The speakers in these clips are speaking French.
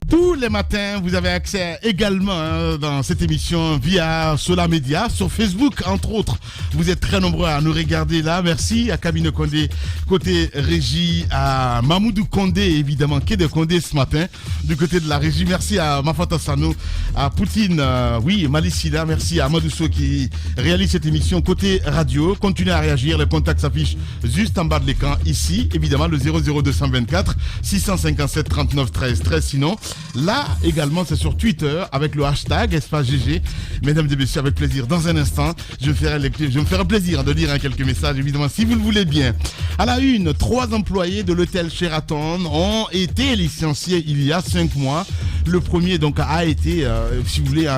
Tous les matins, vous avez accès également dans cette émission via Solar Media, sur Facebook entre autres. Vous êtes très nombreux à nous regarder là. Merci à Kabine Condé, côté régie, à Mamoudou Condé, évidemment, qui est de Condé ce matin, du côté de la régie. Merci à Mafata Sano, à Poutine, Malissida. Merci à Madousso qui réalise cette émission côté radio. Continuez à réagir, les contacts s'affichent juste en bas de l'écran ici. Évidemment, le 00224 657 39 13 13. Sinon, là également, c'est sur Twitter avec le hashtag Espace GG. Mesdames et messieurs, avec plaisir. Dans un instant, je me ferai plaisir de lire quelques messages, évidemment, si vous le voulez bien. À la une, 3 employés de l'hôtel Sheraton ont été licenciés il y a 5 mois. Le premier donc a été, si vous voulez,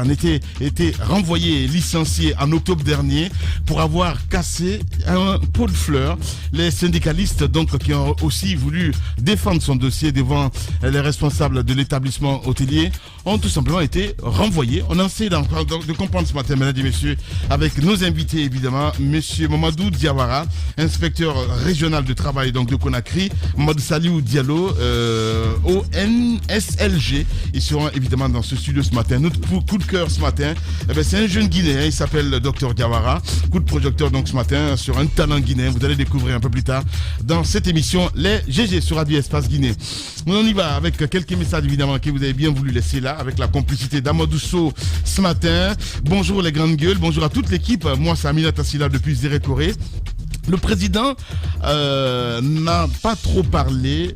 été renvoyé, licencié en octobre dernier pour avoir cassé un pot de fleurs. Les syndicalistes donc qui ont aussi voulu défendre son dossier devant les responsables de l'établissement hôtelier ont tout simplement été renvoyés. On essaie de comprendre ce matin, mesdames et messieurs, avec nos invités évidemment, monsieur Mamadou Diawara, inspecteur régional de travail donc de Conakry, Mamadou Saliou Diallo, ONSLG. Ils seront évidemment dans ce studio ce matin. Notre coup de cœur ce matin, c'est un jeune Guinéen, il s'appelle Dr Diawara. Coup de projecteur donc ce matin sur un talent guinéen. Vous allez découvrir un peu plus tard dans cette émission les GG sur Radio Espace Guinée. On y va avec quelques messages évidemment que vous avez bien voulu laisser là, avec la complicité d'Amadousso ce matin. Bonjour les grandes gueules, bonjour à toute l'équipe. Moi c'est Aminata Silla depuis Zérékoré. Le président n'a pas trop parlé,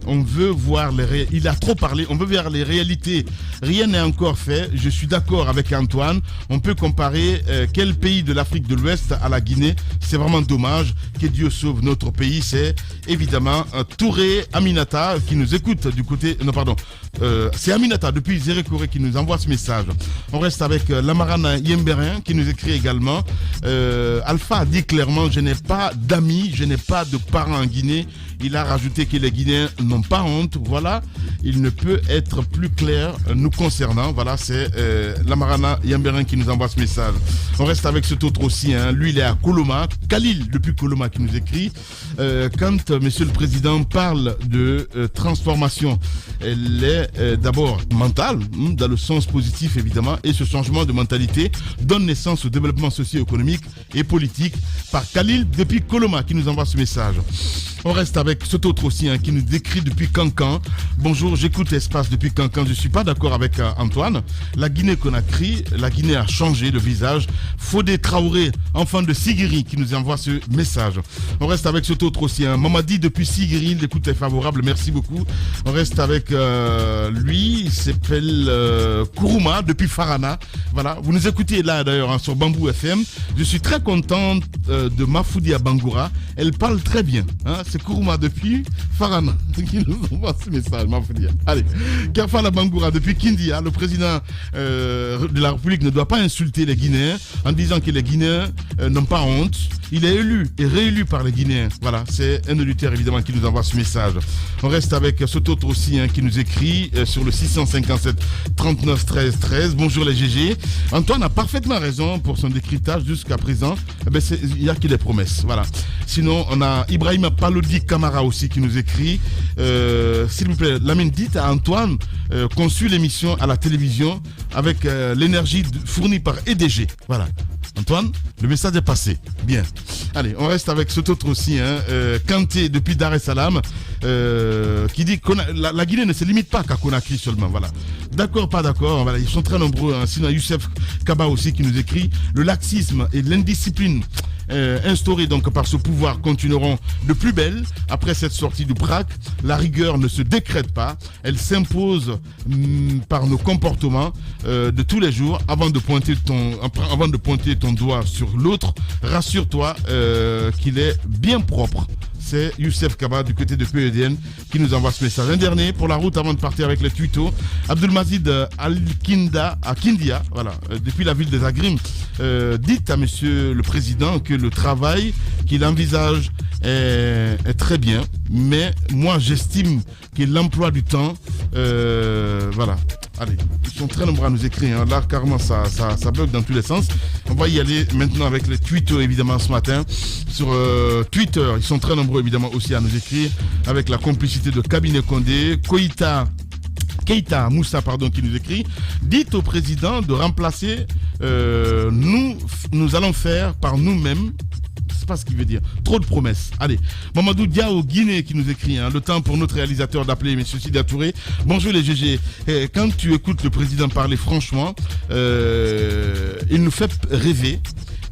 il a trop parlé, on veut voir les réalités. Rien n'est encore fait, je suis d'accord avec Antoine. On peut comparer quel pays de l'Afrique de l'Ouest à la Guinée. C'est vraiment dommage. Que Dieu sauve notre pays. C'est évidemment Touré Aminata qui nous écoute du côté... Non, pardon. C'est Aminata depuis Zérékoré qui nous envoie ce message. On reste avec Lamarana Yemberin qui nous écrit également. Alpha a dit clairement, je n'ai pas d'amis, je n'ai pas de parents en Guinée. Il a rajouté que les Guinéens n'ont pas honte. Voilà, il ne peut être plus clair nous concernant. Voilà, c'est Lamarana Yemberin qui nous envoie ce message. On reste avec cet autre aussi. Lui, il est à Koloma. Khalil depuis Koloma qui nous écrit. Quand monsieur le président parle de transformation, elle est d'abord mentale, dans le sens positif évidemment, et ce changement de mentalité donne naissance au développement socio-économique et politique. Par Khalil depuis Koloma qui nous envoie ce message. On reste avec cet autre aussi qui nous décrit depuis Cancan. Bonjour, j'écoute Espace depuis Cancan. Je ne suis pas d'accord avec Antoine. La Guinée-Conakry, la Guinée a changé de visage. Fodé Traoré, enfant de Sigiri, qui nous envoie ce message. On reste avec cet autre aussi. Mamadi depuis Sigiri, l'écoute est favorable, merci beaucoup. On reste avec lui, il s'appelle Kourouma depuis Farana. Voilà, vous nous écoutez là d'ailleurs sur Bambou FM. Je suis très contente de Mafoudia Bangoura. Elle parle très bien. C'est Kourouma depuis Farana qui nous envoie ce message, Mafoudia. Allez, Kerfala Bangoura depuis Kindia. Le président de la République ne doit pas insulter les Guinéens en disant que les Guinéens n'ont pas honte. Il est élu et réélu par les Guinéens. Voilà, c'est un auditeur évidemment qui nous envoie ce message. On reste avec cet autre aussi qui nous écrit sur le 657 39 13 13. Bonjour les GG. Antoine a parfaitement raison pour son décryptage jusqu'à présent. Il n'y a que des promesses. Voilà. Sinon, on a Ibrahim Palodi Camara aussi qui nous écrit. S'il vous plaît, Lamine, dites à Antoine qu'on suit l'émission à la télévision avec l'énergie fournie par EDG. Voilà. Antoine, le message est passé. Bien. Allez, on reste avec cet autre aussi, Kanté depuis Dar es Salaam, qui dit que la Guinée ne se limite pas qu'à Conakry seulement. Voilà. D'accord, pas d'accord. Voilà, ils sont très nombreux. Sinon, Youssef Kaba aussi qui nous écrit le laxisme et l'indiscipline instaurés donc par ce pouvoir continueront de plus belle. Après cette sortie du BRAC, la rigueur ne se décrète pas, elle s'impose par nos comportements de tous les jours. Avant de pointer ton doigt sur l'autre, rassure-toi qu'il est bien propre. C'est Youssef Kaba du côté de PEDN qui nous envoie ce message. Un dernier pour la route avant de partir avec les tutos. Abdelmazid Al-Kinda à Kindia, voilà, depuis la ville des Agrimes. Dites à monsieur le président que le travail qu'il envisage est très bien, mais moi j'estime que l'emploi du temps, voilà. Allez, ils sont très nombreux à nous écrire. Là, carrément, ça bloque dans tous les sens. On va y aller maintenant avec les tweets, évidemment, ce matin. Sur Twitter, ils sont très nombreux, évidemment, aussi à nous écrire. Avec la complicité de Kabine Condé, Koïta Keita Moussa, qui nous écrit, dites au président de remplacer, nous allons faire par nous-mêmes. C'est pas ce qu'il veut dire. Trop de promesses. Allez, Mamadou Diao Guinée qui nous écrit, le temps pour notre réalisateur d'appeler M. Sidia Touré. Bonjour les GG. Quand tu écoutes le président parler, franchement, il nous fait rêver.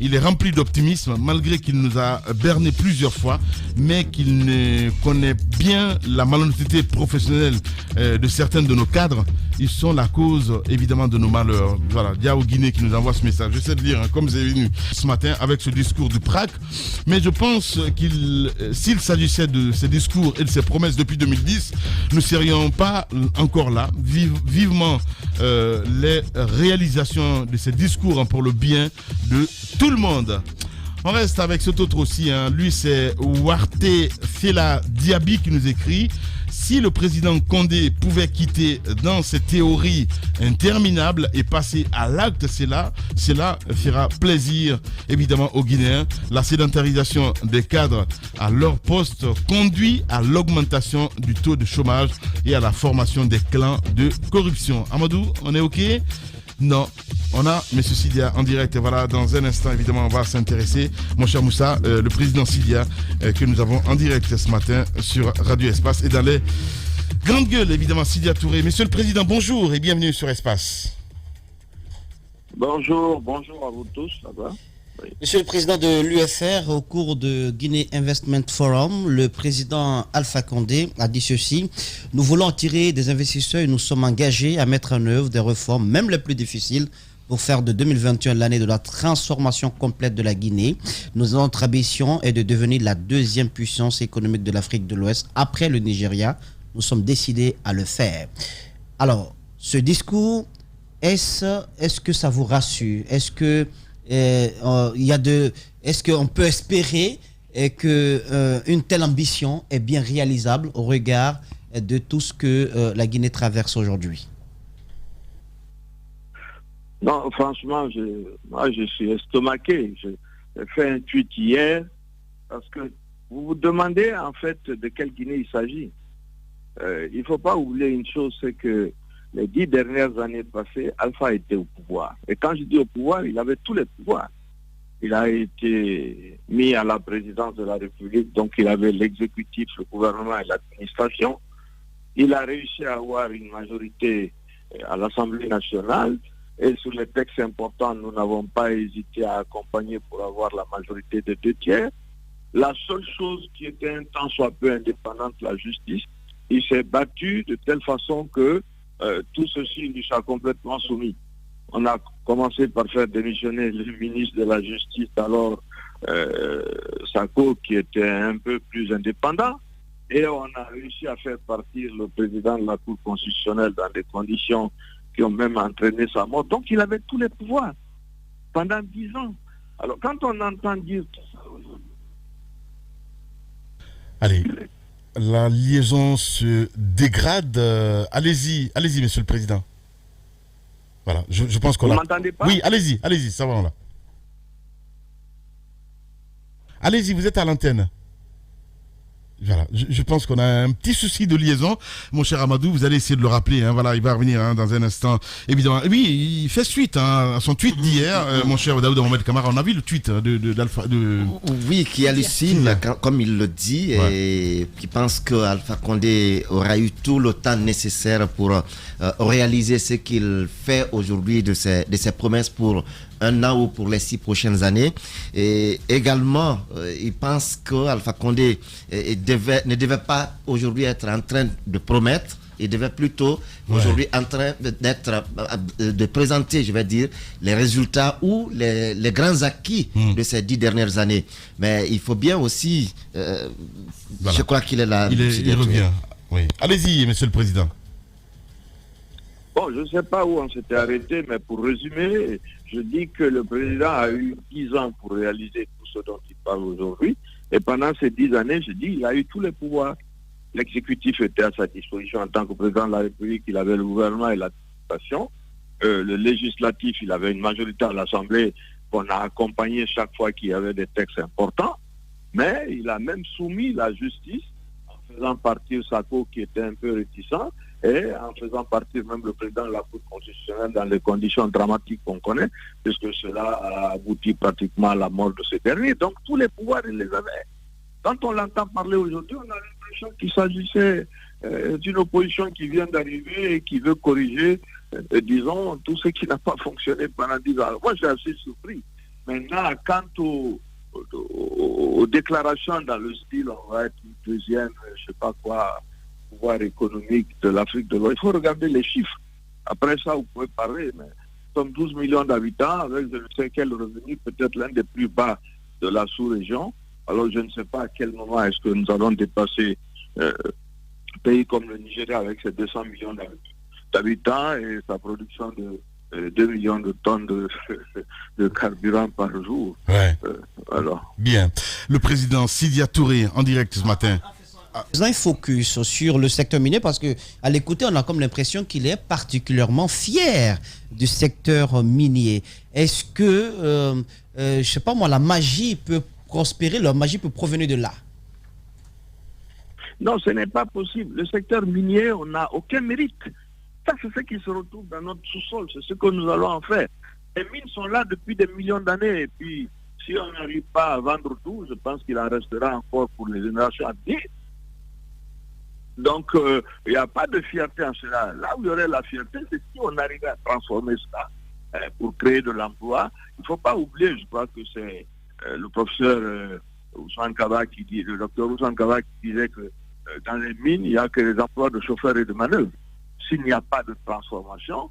Il est rempli d'optimisme malgré qu'il nous a berné plusieurs fois, mais qu'il connaît bien la malhonnêteté professionnelle de certains de nos cadres. Ils sont la cause évidemment de nos malheurs. Voilà, Diao Guinée qui nous envoie ce message. J'essaie de lire comme c'est venu ce matin avec ce discours du PRAC, mais je pense s'il s'agissait de ces discours et de ces promesses depuis 2010, nous ne serions pas encore là. Vivement les réalisations de ces discours pour le bien de tout le monde. On reste avec cet autre aussi, lui c'est Warte Fela Diaby qui nous écrit: si le président Condé pouvait quitter dans ses théories interminables et passer à l'acte, cela fera plaisir évidemment aux Guinéens. La sédentarisation des cadres à leur poste conduit à l'augmentation du taux de chômage et à la formation des clans de corruption. Amadou, on est OK? Non, on a M. Sidia en direct. Voilà, dans un instant, évidemment, on va s'intéresser, mon cher Moussa, le président Sidia, que nous avons en direct ce matin sur Radio Espace et dans les grandes gueules, évidemment, Sidia Touré. Monsieur le Président, bonjour et bienvenue sur Espace. Bonjour à vous tous, ça va? Oui. Monsieur le Président de l'UFR, au cours de Guinée Investment Forum, le président Alpha Condé a dit ceci: nous voulons attirer des investisseurs et nous sommes engagés à mettre en œuvre des réformes, même les plus difficiles, pour faire de 2021 l'année de la transformation complète de la Guinée. Notre ambition est de devenir la deuxième puissance économique de l'Afrique de l'Ouest après le Nigeria. Nous sommes décidés à le faire. Alors, ce discours, est-ce que ça vous rassure? Est-ce que est-ce qu'on peut espérer que une telle ambition est bien réalisable au regard de tout ce que la Guinée traverse aujourd'hui? Non, franchement, je suis estomaqué. J'ai fait un tweet hier parce que vous vous demandez en fait de quelle Guinée il s'agit. Il ne faut pas oublier une chose, c'est que les 10 dernières années passées, Alpha était au pouvoir. Et quand je dis au pouvoir, il avait tous les pouvoirs. Il a été mis à la présidence de la République, donc il avait l'exécutif, le gouvernement et l'administration. Il a réussi à avoir une majorité à l'Assemblée nationale. Et sur les textes importants, nous n'avons pas hésité à accompagner pour avoir la majorité de 2/3. La seule chose qui était un tant soit peu indépendante, la justice, il s'est battu de telle façon que tout ceci lui soit complètement soumis. On a commencé par faire démissionner le ministre de la Justice, alors Sako, qui était un peu plus indépendant, et on a réussi à faire partir le président de la Cour constitutionnelle dans des conditions qui ont même entraîné sa mort. Donc il avait tous les pouvoirs pendant 10 ans. Alors quand on entend dire tout ça aujourd'hui... Allez, la liaison se dégrade. Allez-y, monsieur le Président. Voilà, je pense qu'on Vous a... m'entendez pas? Oui, allez-y, ça va là. Allez-y, vous êtes à l'antenne. Voilà, je pense qu'on a un petit souci de liaison. Mon cher Amadou, vous allez essayer de le rappeler. Voilà, il va revenir dans un instant. Évidemment, oui, il fait suite à son tweet d'hier. Mon cher Daoud Mohamed Kamara, on a vu le tweet d'Alpha. Oui, qui hallucine, comme il le dit, et qui pense que Alpha Condé aura eu tout le temps nécessaire pour réaliser ce qu'il fait aujourd'hui de ses promesses pour un an ou pour les 6 prochaines années. Et également, il pense que Alpha Condé ne devait pas aujourd'hui être en train de promettre, il devait plutôt aujourd'hui en train de présenter, je vais dire, les résultats ou les grands acquis de ces 10 dernières années. Mais il faut bien aussi, je crois qu'il est là. Il revient. Oui. Allez-y, monsieur le Président. Bon, je ne sais pas où on s'était arrêté, mais pour résumer, je dis que le président a eu 10 ans pour réaliser tout ce dont il parle aujourd'hui. Et pendant ces 10 années, je dis, il a eu tous les pouvoirs. L'exécutif était à sa disposition en tant que président de la République. Il avait le gouvernement et l'administration. Le législatif, il avait une majorité à l'Assemblée qu'on a accompagné chaque fois qu'il y avait des textes importants. Mais il a même soumis la justice en faisant partir Sako qui était un peu réticent. et en faisant partir même le président de la Cour constitutionnelle dans les conditions dramatiques qu'on connaît, puisque cela a abouti pratiquement à la mort de ce dernier. Donc tous les pouvoirs, il les avait. Quand on l'entend parler aujourd'hui, on a l'impression qu'il s'agissait d'une opposition qui vient d'arriver et qui veut corriger, disons, tout ce qui n'a pas fonctionné pendant 10 ans. Moi, je suis assez surpris. Maintenant, quant aux déclarations dans le style, on va être une deuxième, je sais pas quoi, pouvoir économique de l'Afrique de l'Ouest, il faut regarder les chiffres. Après ça, vous pouvez parler, mais nous sommes 12 millions d'habitants, avec je ne sais quel revenu, peut-être l'un des plus bas de la sous-région. Alors, je ne sais pas à quel moment est-ce que nous allons dépasser un pays comme le Nigeria avec ses 200 millions d'habitants et sa production de 2 millions de tonnes de carburant par jour. Ouais. Alors. Bien. Le président Sidya Touré, en direct ce matin. Faisant un focus sur le secteur minier parce que à l'écouter, on a comme l'impression qu'il est particulièrement fier du secteur minier. Est-ce que, je sais pas moi, la magie peut prospérer, la magie peut provenir de là? Non, ce n'est pas possible. Le secteur minier, on n'a aucun mérite. Ça, c'est ce qui se retrouve dans notre sous-sol. C'est ce que nous allons en faire. Les mines sont là depuis des millions d'années. Et puis, si on n'arrive pas à vendre tout, je pense qu'il en restera encore pour les générations à venir. Donc, il n'y a pas de fierté en cela. Là où il y aurait la fierté, c'est si on arrivait à transformer cela pour créer de l'emploi. Il ne faut pas oublier, je crois que c'est le professeur Ousmane Kaba qui dit, le docteur Ousmane Kaba qui disait que dans les mines, il n'y a que les emplois de chauffeurs et de manœuvres. S'il n'y a pas de transformation,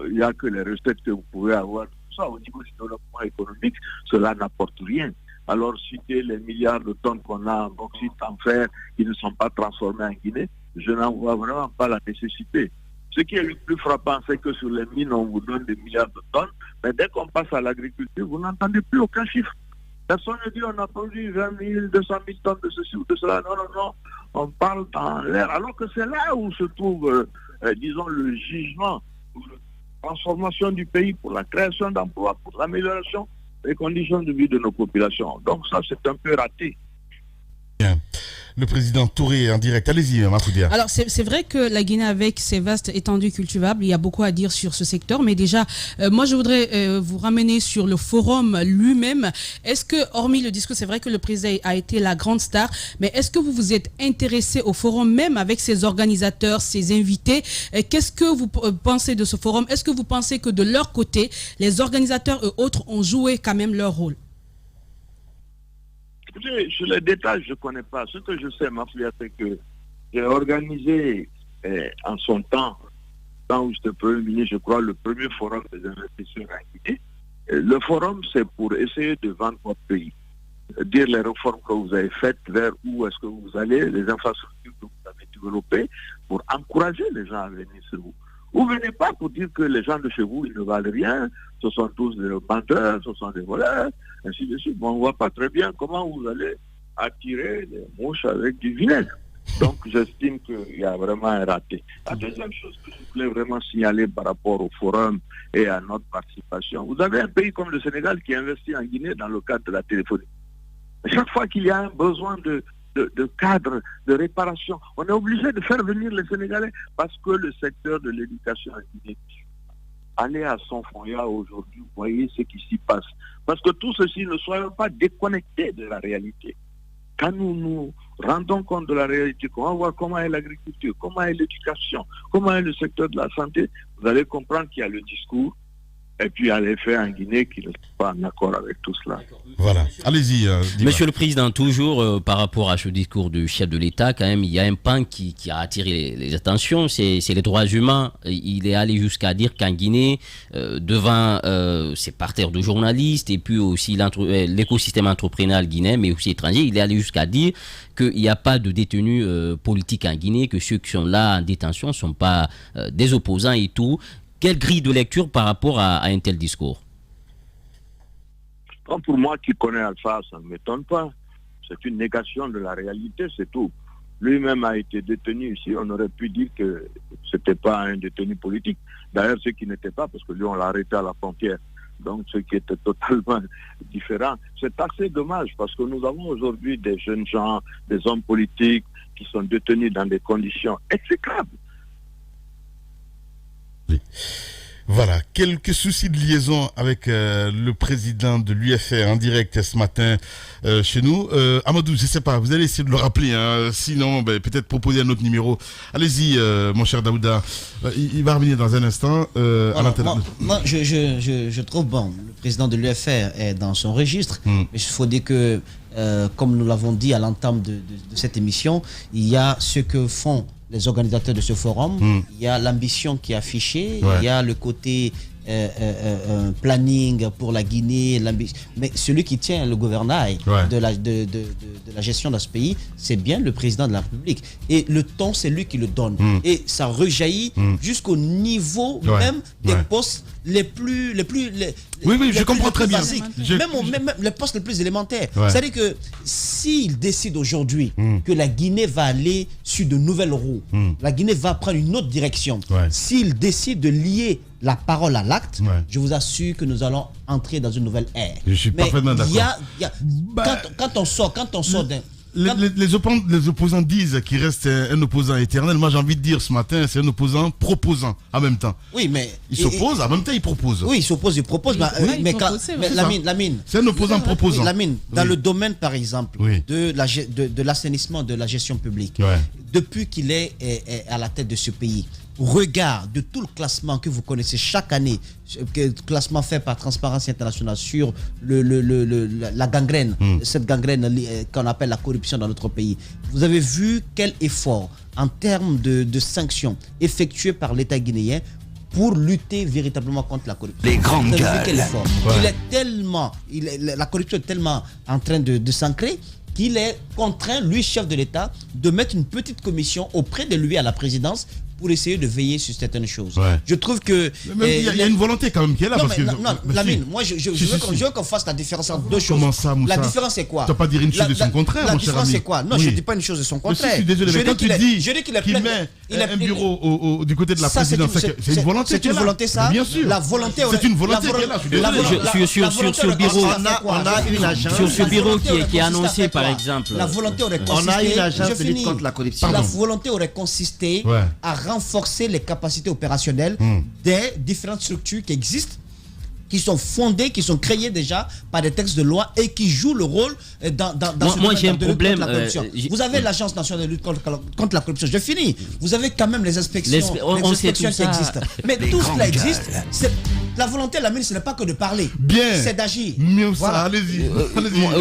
il n'y a que les recettes que vous pouvez avoir. Tout ça, au niveau du développement économique, cela n'apporte rien. Alors, citer les milliards de tonnes qu'on a en bauxite, en fer, qui ne sont pas transformés en Guinée, je n'en vois vraiment pas la nécessité. Ce qui est le plus frappant, c'est que sur les mines, on vous donne des milliards de tonnes, mais dès qu'on passe à l'agriculture, vous n'entendez plus aucun chiffre. Personne ne dit on a produit 20 000, 200 000 tonnes de ceci ou de cela. Non, non, non. On parle dans l'air. Alors que c'est là où se trouve, disons, le jugement pour la transformation du pays, pour la création d'emplois, pour l'amélioration des conditions de vie de nos populations. Donc ça, c'est un peu raté. Bien. Le président Touré en direct. Allez-y, Mafoudia. Alors, c'est vrai que la Guinée, avec ses vastes étendues cultivables, il y a beaucoup à dire sur ce secteur. Mais déjà, moi, je voudrais vous ramener sur le forum lui-même. Est-ce que, hormis le discours, c'est vrai que le président a été la grande star, mais est-ce que vous vous êtes intéressé au forum même avec ses organisateurs, ses invités? Qu'est-ce que vous pensez de ce forum? Est-ce que vous pensez que de leur côté, les organisateurs et autres ont joué quand même leur rôle? Sur les détails, je ne connais pas. Ce que je sais, Mafia, c'est que j'ai organisé en son temps, quand où j'étais Premier ministre, je crois, le premier forum des investisseurs en Guinée. Le forum, c'est pour essayer de vendre votre pays. Dire les réformes que vous avez faites, vers où est-ce que vous allez, les infrastructures que vous avez développées, pour encourager les gens à venir sur vous. Vous ne venez pas pour dire que les gens de chez vous, ils ne valent rien, ce sont tous des menteurs, ce sont des voleurs, ainsi de suite. Bon, on ne voit pas très bien comment vous allez attirer les mouches avec du vinaigre. Donc, j'estime qu'il y a vraiment un raté. La deuxième chose que je voulais vraiment signaler par rapport au forum et à notre participation, vous avez un pays comme le Sénégal qui investit en Guinée dans le cadre de la téléphonie. Chaque fois qu'il y a un besoin de cadre, de réparation, on est obligé de faire venir les Sénégalais parce que le secteur de l'éducation en Guinée, allez à Sonfoya aujourd'hui, vous voyez ce qui s'y passe. Parce que tout ceci, ne soyons pas déconnectés de la réalité. Quand nous nous rendons compte de la réalité, qu'on va voir comment est l'agriculture, comment est l'éducation, comment est le secteur de la santé, vous allez comprendre qu'il y a le discours et puis il y a les faits en Guinée qui ne sont pas en accord avec tout cela. Voilà. Allez-y. Monsieur le Président, toujours par rapport à ce discours du chef de l'État, quand même, il y a un pan qui a attiré les attentions, c'est les droits humains. Il est allé jusqu'à dire qu'en Guinée, devant ses parterres de journalistes et puis aussi l'écosystème entrepreneurial guinéen, mais aussi étranger, il est allé jusqu'à dire qu'il n'y a pas de détenus politiques en Guinée, que ceux qui sont là en détention ne sont pas des opposants et tout. Quelle grille de lecture par rapport à un tel discours? Pour moi qui connais Alpha, ça ne m'étonne pas. C'est une négation de la réalité, c'est tout. Lui-même a été détenu ici, on aurait pu dire que ce n'était pas un détenu politique. D'ailleurs, ce qui n'était pas, parce que lui, on l'a arrêté à la frontière. Donc, ce qui était totalement différent. C'est assez dommage, parce que nous avons aujourd'hui des jeunes gens, des hommes politiques qui sont détenus dans des conditions exécrables. Oui. Voilà, quelques soucis de liaison avec le président de l'UFR en direct ce matin chez nous. Amadou, je ne sais pas, vous allez essayer de le rappeler, hein, sinon peut-être proposer un autre numéro. Allez-y, mon cher Daouda, il va revenir dans un instant à l'antenne. Moi, je trouve bon, le président de l'UFR est dans son registre, mais il faut dire que, comme nous l'avons dit à l'entame de cette émission, il y a ce que font les organisateurs de ce forum, il y a l'ambition qui est affichée, il y a le côté planning pour la Guinée, mais celui qui tient le gouvernail de la gestion de ce pays, c'est bien le président de la République. Et le ton, c'est lui qui le donne. Et ça rejaillit jusqu'au niveau même des postes les plus... Oui, je comprends très bien. Même les postes les plus élémentaires. C'est-à-dire que s'il décide aujourd'hui que la Guinée va aller sur de nouvelles roues, la Guinée va prendre une autre direction, s'il décide de lier la parole à l'acte, je vous assure que nous allons entrer dans une nouvelle ère. Je suis parfaitement d'accord. Quand on sort d'un... Les opposants disent qu'il reste un opposant éternel. Moi, j'ai envie de dire ce matin, c'est un opposant proposant en même temps. Oui, mais il s'oppose, en même temps, il propose. Oui, il s'oppose, il propose. Lamine, c'est un opposant proposant. Lamine, dans le domaine, par exemple, de l'assainissement, de la gestion publique, depuis qu'il est à la tête de ce pays, regard de tout le classement que vous connaissez chaque année, classement fait par Transparency International sur la gangrène, cette gangrène qu'on appelle la corruption dans notre pays. Vous avez vu quel effort en termes de sanctions effectuées par l'État guinéen pour lutter véritablement contre la corruption. Les grandes gueules. La corruption est tellement en train de s'ancrer qu'il est contraint, lui, chef de l'État, de mettre une petite commission auprès de lui à la présidence pour essayer de veiller sur certaines choses. Je trouve que... Il y a une volonté quand même qui est là. Lamine, moi je veux qu'on fasse la différence entre deux choses. Comment ça, Moussa? La différence c'est quoi? Tu n'as pas dire une chose de son contraire, mon cher ami. La différence c'est quoi? Non, je ne dis pas une chose de son contraire. Je suis désolé, mais quand tu dis qu'il met un bureau du côté de la présidence, c'est une volonté. C'est une volonté, ça? Bien sûr. C'est une volonté qui est là. Sur ce bureau, on a une agence. Sur ce bureau qui est annoncé, par exemple. La volonté aurait consisté... On a une agence de lutte contre la corruption. La volonté aurait consisté à renforcer les capacités opérationnelles des différentes structures qui existent, qui sont fondées, qui sont créées déjà par des textes de loi et qui jouent le rôle dans moi j'ai un problème. Vous avez l'Agence nationale de lutte contre la corruption. Je finis. Vous avez quand même les inspections, qui existent. Mais tout cela existe. La volonté, Lamine, ce n'est pas que de parler. C'est d'agir. Voilà. Allez-y.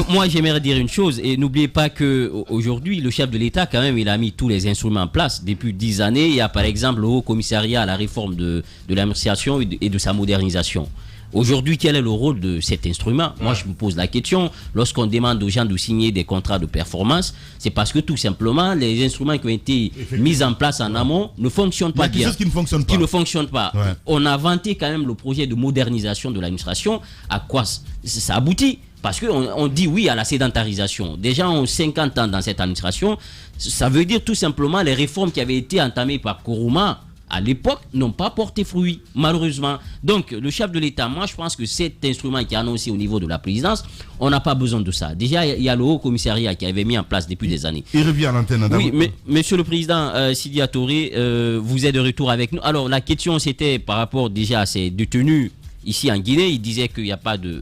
Moi, j'aimerais dire une chose. Et n'oubliez pas qu'aujourd'hui, le chef de l'État, quand même, il a mis tous les instruments en place. Depuis 10 années, il y a par exemple le Haut Commissariat à la réforme de l'administration et de sa modernisation. Aujourd'hui, quel est le rôle de cet instrument? Moi, je me pose la question. Lorsqu'on demande aux gens de signer des contrats de performance, c'est parce que tout simplement, les instruments qui ont été mis en place en amont ne fonctionnent pas bien. Qui ne fonctionnent pas. On a vanté quand même le projet de modernisation de l'administration. À quoi ça aboutit? Parce qu'on dit oui à la sédentarisation. Des gens ont 50 ans dans cette administration. Ça veut dire tout simplement les réformes qui avaient été entamées par Kourouma à l'époque n'ont pas porté fruit, malheureusement. Donc, le chef de l'État, moi, je pense que cet instrument qui est annoncé au niveau de la présidence, on n'a pas besoin de ça. Déjà, il y a le Haut Commissariat qui avait mis en place depuis des années. Il revient à l'antenne. Oui, mais monsieur le président Sidia Touré, vous êtes de retour avec nous. Alors, la question, c'était par rapport déjà à ces détenus ici en Guinée. Il disait qu'il n'y a pas de...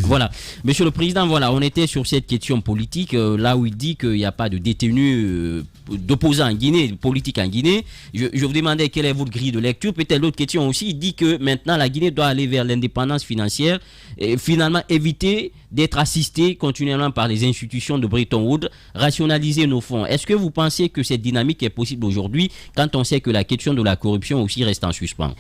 Voilà. Monsieur le Président, on était sur cette question politique, là où il dit qu'il n'y a pas de détenus d'opposants en Guinée, politiques en Guinée. Je vous demandais quelle est votre grille de lecture. Peut-être l'autre question aussi, il dit que maintenant la Guinée doit aller vers l'indépendance financière et finalement éviter d'être assistée continuellement par les institutions de Bretton Woods, rationaliser nos fonds. Est-ce que vous pensez que cette dynamique est possible aujourd'hui quand on sait que la question de la corruption aussi reste en suspens?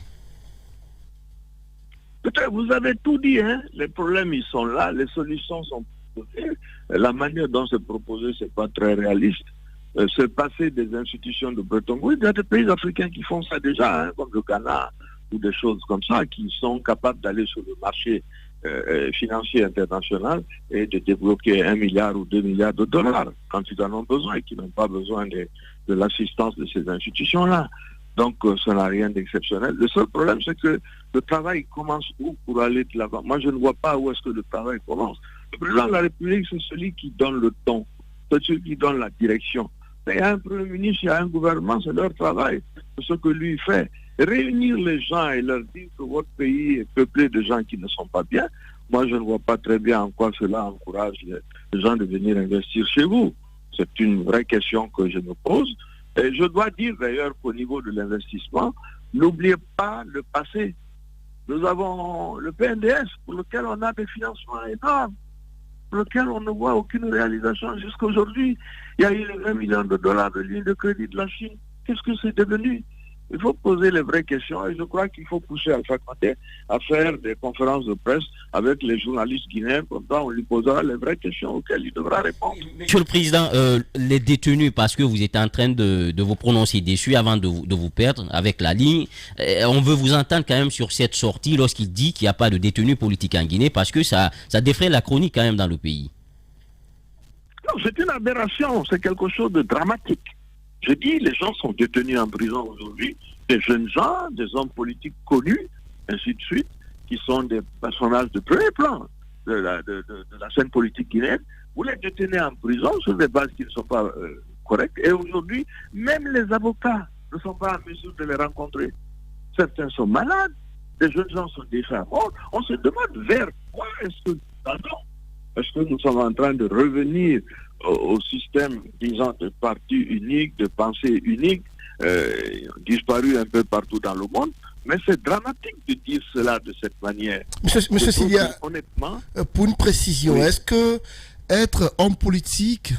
Peut-être vous avez tout dit, hein. Les problèmes ils sont là, les solutions sont proposées. La manière dont c'est proposé, c'est pas très réaliste. Se passer des institutions de Bretton Woods, il y a des pays africains qui font ça déjà, hein, comme le Ghana ou des choses comme ça, qui sont capables d'aller sur le marché financier international et de débloquer 1 milliard ou 2 milliards de dollars quand ils en ont besoin et qui n'ont pas besoin de l'assistance de ces institutions-là. Donc, ça n'a rien d'exceptionnel. Le seul problème, c'est que le travail commence où pour aller de l'avant? Moi, je ne vois pas où est-ce que le travail commence. Le président de la République, c'est celui qui donne le ton, c'est celui qui donne la direction. Il y a un Premier ministre, il y a un gouvernement, c'est leur travail. C'est ce que lui fait. Réunir les gens et leur dire que votre pays est peuplé de gens qui ne sont pas bien, moi je ne vois pas très bien en quoi cela encourage les gens de venir investir chez vous. C'est une vraie question que je me pose. Et je dois dire d'ailleurs qu'au niveau de l'investissement, n'oubliez pas le passé. Nous avons le PNDS pour lequel on a des financements énormes, pour lequel on ne voit aucune réalisation jusqu'à aujourd'hui. Il y a eu les 20 millions de dollars de lignes de crédit de la Chine. Qu'est-ce que c'est devenu? Il faut poser les vraies questions et je crois qu'il faut pousser Alpha Condé à faire des conférences de presse avec les journalistes guinéens, comme ça on lui posera les vraies questions auxquelles il devra répondre. Monsieur le Président, les détenus, parce que vous êtes en train de vous prononcer dessus avant de vous perdre avec la ligne, on veut vous entendre quand même sur cette sortie lorsqu'il dit qu'il n'y a pas de détenus politiques en Guinée, parce que ça défraie la chronique quand même dans le pays. Non, c'est une aberration, c'est quelque chose de dramatique. Je dis, les gens sont détenus en prison aujourd'hui, des jeunes gens, des hommes politiques connus, ainsi de suite, qui sont des personnages de premier plan de la scène politique guinéenne. Vous les détenez en prison sur des bases qui ne sont pas correctes. Et aujourd'hui, même les avocats ne sont pas en mesure de les rencontrer. Certains sont malades, des jeunes gens sont déjà morts. On se demande vers quoi est-ce que nous allons. Est-ce que nous sommes en train de revenir au système, disons, de parti unique, de pensée unique, disparu un peu partout dans le monde? Mais c'est dramatique de dire cela de cette manière. Monsieur Sidia, honnêtement, pour une précision, oui. Est-ce que être homme politique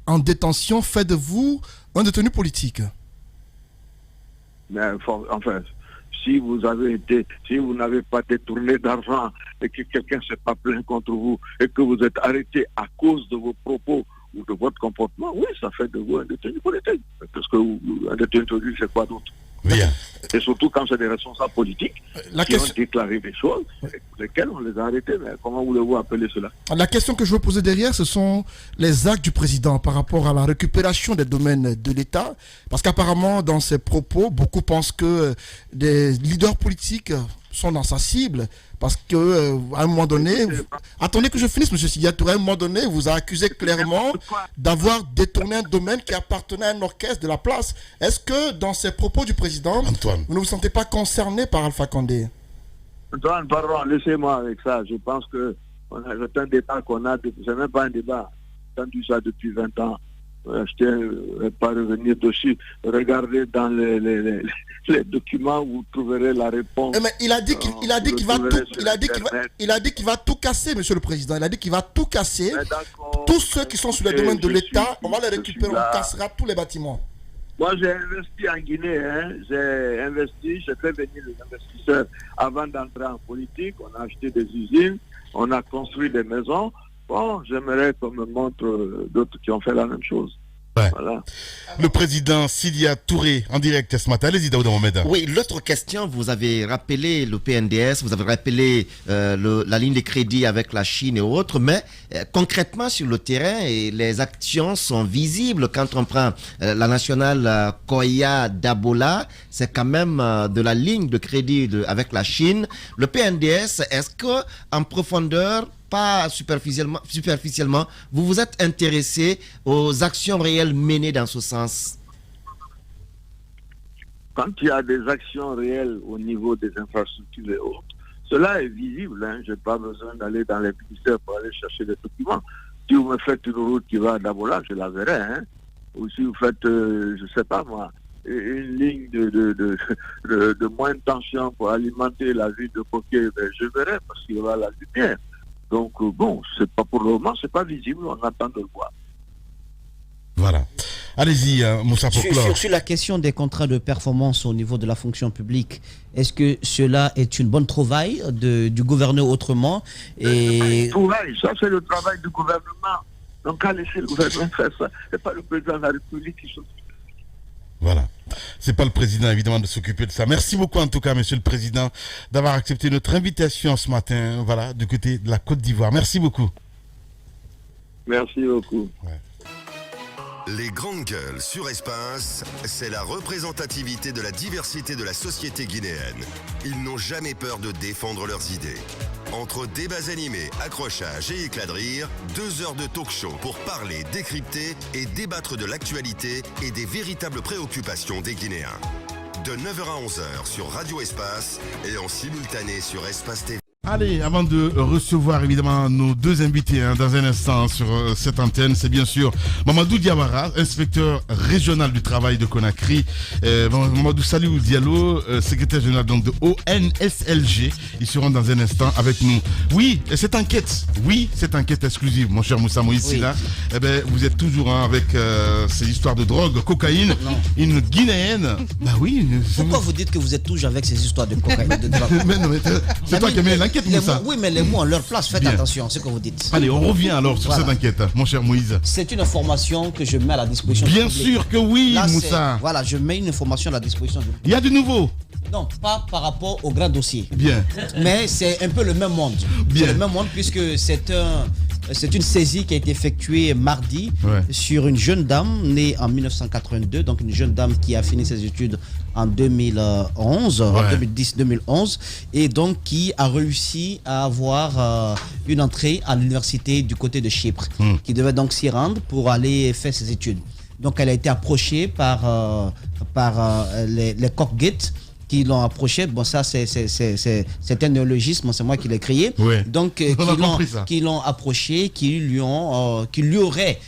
en détention fait de vous un détenu politique? Mais enfin, si vous n'avez pas détourné d'argent et que quelqu'un ne s'est pas plaint contre vous et que vous êtes arrêté à cause de vos propos ou de votre comportement, oui, ça fait de vous un détenu politique. Parce que un détenu politique, c'est quoi d'autre? Bien. Et surtout quand c'est des responsables politiques qui ont déclaré des choses, lesquelles on les a arrêtés. Mais comment voulez-vous appeler cela? La question que je veux poser derrière, ce sont les actes du président par rapport à la récupération des domaines de l'État. Parce qu'apparemment, dans ses propos, beaucoup pensent que des leaders politiques sont dans sa cible. Parce que à un moment donné, attendez que je finisse, monsieur Sidia Touré, à un moment donné, vous a accusé clairement d'avoir détourné un domaine qui appartenait à un orchestre de la place. Est-ce que dans ces propos du président, Antoine, vous ne vous sentez pas concerné par Alpha Condé? Antoine, pardon, laissez-moi avec ça. Je pense que c'est un débat qu'on a, c'est même pas un débat, j'ai entendu ça depuis 20 ans. Je tiens pas à revenir dessus. Regardez dans les documents, vous trouverez la réponse. Mais il a dit qu'il va tout casser, monsieur le président. Il a dit qu'il va tout casser. Tous ceux qui sont sur le domaine de l'État, on va les récupérer, on cassera tous les bâtiments. Moi, j'ai investi en Guinée. J'ai investi, j'ai fait venir les investisseurs avant d'entrer en politique. On a acheté des usines, on a construit des maisons. Bon, j'aimerais qu'on me montre d'autres qui ont fait la même chose. Ouais. Voilà. Le président Sidia Touré en direct ce matin. Allez-y, Daouda Mohamed. Oui, l'autre question, vous avez rappelé le PNDS, vous avez rappelé la ligne de crédit avec la Chine et autres, mais concrètement sur le terrain, les actions sont visibles. Quand on prend la nationale Koya d'Abola, c'est quand même de la ligne de crédit avec la Chine. Le PNDS, est-ce que en profondeur, pas superficiellement, vous vous êtes intéressé aux actions réelles menées dans ce sens? Quand il y a des actions réelles au niveau des infrastructures et autres, cela est visible. Je n'ai pas besoin d'aller dans les ministères pour aller chercher des documents. Si vous me faites une route qui va à Dabola, je la verrai. Ou si vous faites, je ne sais pas moi, une ligne de moindre tension pour alimenter la ville de Koké, je verrai parce qu'il y aura la lumière. Donc bon, c'est pas pour le moment, c'est pas visible, on attend de le voir. Voilà. Allez-y, Moussa Poklo. Sur la question des contrats de performance au niveau de la fonction publique, est-ce que cela est une bonne trouvaille du gouverneur autrement? Ça c'est le travail du gouvernement. Donc à laisser le gouvernement faire ça. C'est pas le président de la République qui s'occupe. Voilà. C'est pas le président, évidemment, de s'occuper de ça. Merci beaucoup, en tout cas, monsieur le président, d'avoir accepté notre invitation ce matin, voilà, du côté de la Côte d'Ivoire. Merci beaucoup. Merci beaucoup. Ouais. Les grandes gueules sur Espace, c'est la représentativité de la diversité de la société guinéenne. Ils n'ont jamais peur de défendre leurs idées. Entre débats animés, accrochages et éclats de rire, 2 heures de talk show pour parler, décrypter et débattre de l'actualité et des véritables préoccupations des Guinéens. De 9h à 11h sur Radio Espace et en simultané sur Espace TV. Allez, avant de recevoir évidemment nos 2 invités dans un instant sur cette antenne, c'est bien sûr Mamadou Diawara, inspecteur régional du travail de Conakry, Mamadou Salihou Diallo, secrétaire général donc de ONSLG. Ils seront dans un instant avec nous. Oui, cette enquête exclusive, mon cher Moussa Moïse Silla, vous êtes toujours avec ces histoires de drogue, cocaïne, une Guinéenne. Bah oui. Pourquoi vous dites que vous êtes toujours avec ces histoires de cocaïne, de drogue? Mais c'est toi qui as mis l'enquête. Oui, mais les mots ont leur place. Faites attention à ce que vous dites. Allez, on revient alors sur cette enquête, mon cher Moïse. C'est une information que je mets à la disposition du public. Bien sûr que oui, là, Moussa. Voilà, je mets une information à la disposition du public. Il y a du nouveau? Non, pas par rapport au grand dossier. Bien. Mais c'est un peu le même monde. Bien. C'est le même monde puisque c'est une saisie qui a été effectuée mardi sur une jeune dame née en 1982, donc une jeune dame qui a fini ses études en 2011, en 2010-2011, et donc qui a réussi à avoir une entrée à l'université du côté de Chypre, qui devait donc s'y rendre pour aller faire ses études. Donc elle a été approchée par les cockgates qui l'ont approché. Bon, ça c'est un néologisme, c'est moi qui l'ai créé. Donc qui l'ont approché, qui lui auraient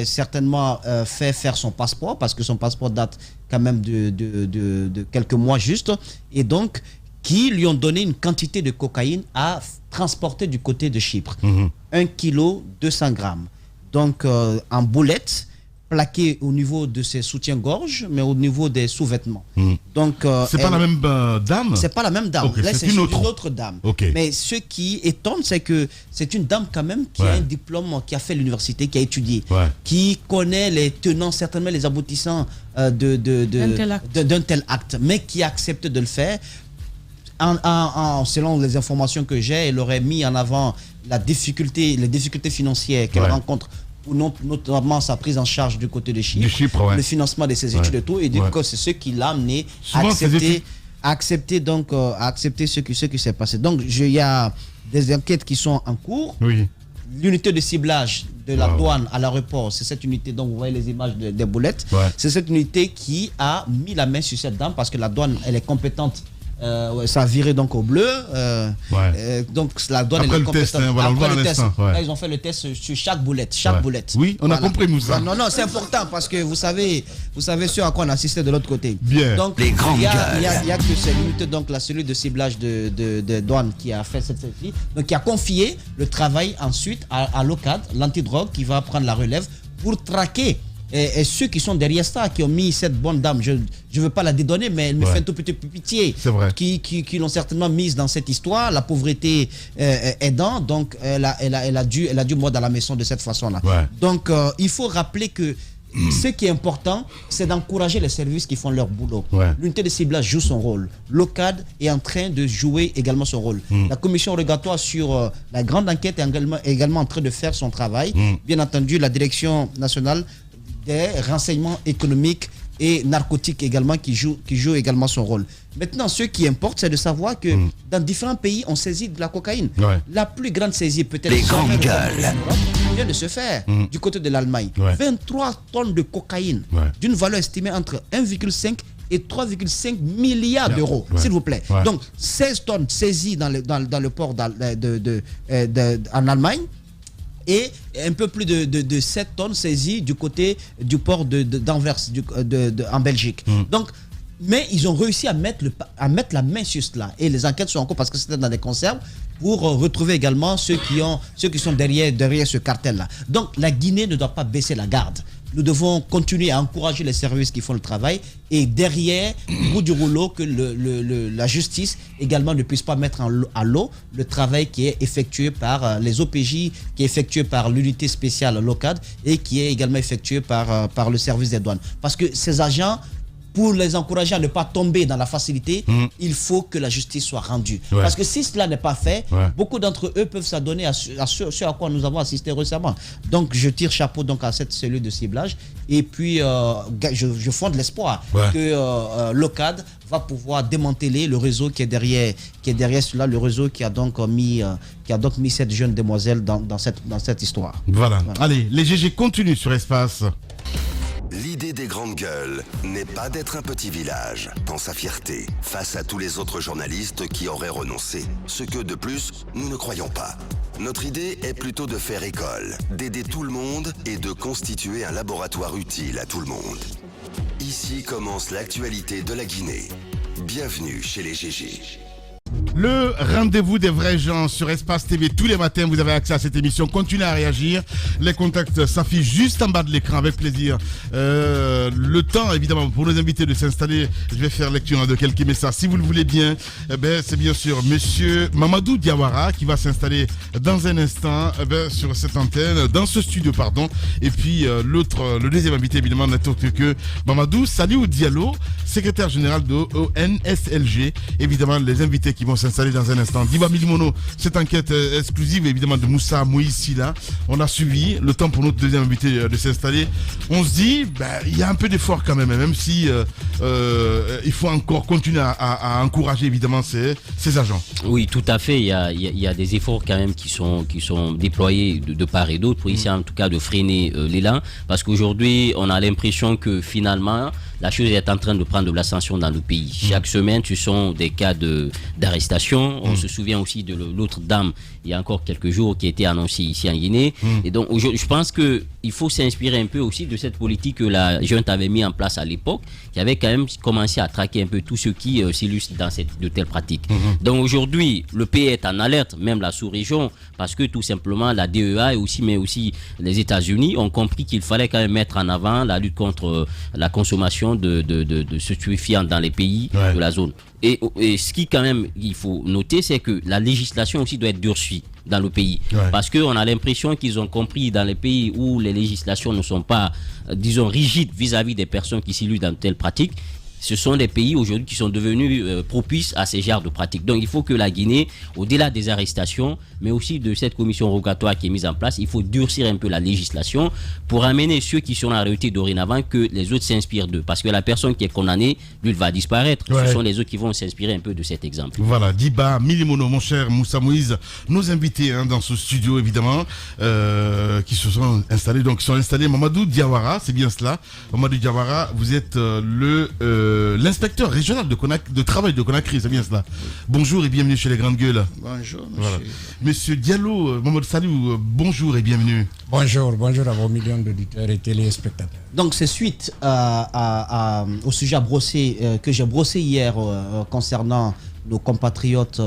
certainement fait faire son passeport, parce que son passeport date quand même de quelques mois juste, et donc qui lui ont donné une quantité de cocaïne à transporter du côté de Chypre. 1 kg 200 grammes. Donc en boulettes, plaqué au niveau de ses soutiens-gorge, mais au niveau des sous-vêtements. Donc, c'est pas la même dame? C'est pas la même dame. Okay, là, c'est une autre dame. Okay. Mais ce qui étonne, c'est que c'est une dame quand même qui a un diplôme, qui a fait l'université, qui a étudié, qui connaît les tenants, certainement les aboutissants d'un tel acte, mais qui accepte de le faire. Selon les informations que j'ai, elle aurait mis en avant les difficultés financières qu'elle rencontre, notamment sa prise en charge du côté de Chypre, le financement de ses études et tout, et du coup c'est ce qui l'a amené à accepter ce qui s'est passé. Donc il y a des enquêtes qui sont en cours. L'unité de ciblage de la douane à l'aéroport, c'est cette unité dont vous voyez les images des boulettes, c'est cette unité qui a mis la main sur cette dame, parce que la douane, elle est compétente. Ça a viré donc au bleu. Donc la douane est compétente. Après le test, là, ils ont fait le test sur chaque boulette. Boulette. Oui, on a compris, Moussa. Non, c'est important, parce que vous savez ce à quoi on assistait de l'autre côté. Bien. Donc il y a que c'est l'unité, donc la cellule de ciblage de douane qui a fait cette saisie, donc qui a confié le travail ensuite à l'OCAD, l'antidrogue, qui va prendre la relève pour traquer. Et ceux qui sont derrière ça, qui ont mis cette bonne dame, je ne veux pas la dédonner, mais elle me fait un tout petit peu pitié, qui l'ont certainement mise dans cette histoire, la pauvreté aidant, donc elle a dû mordre à la maison de cette façon-là. Donc il faut rappeler que ce qui est important, c'est d'encourager les services qui font leur boulot. L'unité de ciblage joue son rôle. L'OCAD est en train de jouer également son rôle. La commission rogatoire sur la grande enquête est également en train de faire son travail. Bien entendu, la direction nationale des renseignements économiques et narcotiques également qui joue également son rôle. Maintenant, ce qui importe, c'est de savoir que dans différents pays, on saisit de la cocaïne. La plus grande saisie peut-être vient de se faire du côté de l'Allemagne. 23 tonnes de cocaïne d'une valeur estimée entre 1,5 et 3,5 milliards d'euros, s'il vous plaît. Donc 16 tonnes saisies dans le port en Allemagne, et un peu plus de 7 tonnes saisies du côté du port d'Anvers en Belgique. Donc, mais ils ont réussi à mettre la main sur cela. Et les enquêtes sont en cours, parce que c'était dans des conserves, pour retrouver également ceux qui sont derrière ce cartel-là. Donc la Guinée ne doit pas baisser la garde. Nous devons continuer à encourager les services qui font le travail, et derrière, au bout du rouleau, que la justice également ne puisse pas mettre à l'eau le travail qui est effectué par les OPJ, qui est effectué par l'unité spéciale LOCAD, et qui est également effectué par le service des douanes. Parce que ces agents pour les encourager à ne pas tomber dans la facilité, il faut que la justice soit rendue. Ouais. Parce que si cela n'est pas fait, Ouais. beaucoup d'entre eux peuvent s'adonner à ce à quoi nous avons assisté récemment. Donc je tire chapeau donc à cette cellule de ciblage et puis je fonde l'espoir Ouais. que l'OCAD va pouvoir démanteler le réseau qui est derrière cela, le réseau qui a donc mis cette jeune demoiselle dans cette histoire. Voilà. Allez, les GG continuent sur Espace. L'idée des grandes gueules n'est pas d'être un petit village dans sa fierté face à tous les autres journalistes qui auraient renoncé. Ce que, de plus, nous ne croyons pas. Notre idée est plutôt de faire école, d'aider tout le monde et de constituer un laboratoire utile à tout le monde. Ici commence l'actualité de la Guinée. Bienvenue chez les GG. Le rendez-vous des vrais gens sur Espace TV tous les matins. Vous avez accès à cette émission. Continuez à réagir. Les contacts s'affichent juste en bas de l'écran avec plaisir. Le temps, évidemment, pour nos invités de s'installer. Je vais faire lecture de quelques messages. Si vous le voulez bien, c'est bien sûr Monsieur Mamadou Diawara qui va s'installer dans un instant sur cette antenne, dans ce studio, pardon. Et puis le deuxième invité, évidemment, n'est autre que Mamadou Saliou Diallo, secrétaire général de ONSLG. Évidemment, les invités qui vont s'installer dans un instant. Diba Milimono, cette enquête exclusive évidemment de Moussa Moïse Silla, on a suivi le temps pour notre deuxième invité de s'installer. On se dit, il y a un peu d'effort quand même si il faut encore continuer à encourager évidemment ces agents. Oui, tout à fait. Il y a des efforts quand même qui sont déployés de part et d'autre pour essayer en tout cas de freiner l'élan, parce qu'aujourd'hui on a l'impression que finalement la chose est en train de prendre de l'ascension dans le pays. Chaque semaine, ce sont des cas d'arrestation. On se souvient aussi de l'autre dame, il y a encore quelques jours, qui a été annoncée ici en Guinée. Et donc, aujourd'hui, je pense qu'il faut s'inspirer un peu aussi de cette politique que la junte avait mis en place à l'époque, qui avait quand même commencé à traquer un peu tous ceux qui s'illustrent dans de telles pratiques. Donc, aujourd'hui, le pays est en alerte, même la sous-région, parce que tout simplement, la DEA mais aussi les États-Unis ont compris qu'il fallait quand même mettre en avant la lutte contre la consommation de stupéfiants dans les pays de la zone. Et ce qui quand même il faut noter, c'est que la législation aussi doit être durcie dans le pays. Parce qu'on a l'impression qu'ils ont compris dans les pays où les législations ne sont pas, disons, rigides vis-à-vis des personnes qui s'illustrent dans telles pratiques. Ce sont des pays aujourd'hui qui sont devenus propices à ces genres de pratiques. Donc il faut que la Guinée, au-delà des arrestations, mais aussi de cette commission rogatoire qui est mise en place, il faut durcir un peu la législation pour amener ceux qui sont arrêtés dorénavant que les autres s'inspirent d'eux. Parce que la personne qui est condamnée, lui, elle va disparaître. Ce sont les autres qui vont s'inspirer un peu de cet exemple. Voilà, Diba Milimono, mon cher Moussa Moïse, nos invités dans ce studio évidemment, qui se sont installés. Donc ils sont installés. Mamadou Diawara, c'est bien cela. Mamadou Diawara, vous êtes l'inspecteur régional de travail de Conakry, c'est bien cela. Bonjour et bienvenue chez les Grandes Gueules. Bonjour, monsieur. Voilà. Monsieur Diallo, Mamadou Saliou, bonjour et bienvenue. Bonjour à vos millions d'auditeurs et téléspectateurs. Donc c'est suite au sujet que j'ai brossé hier concernant nos compatriotes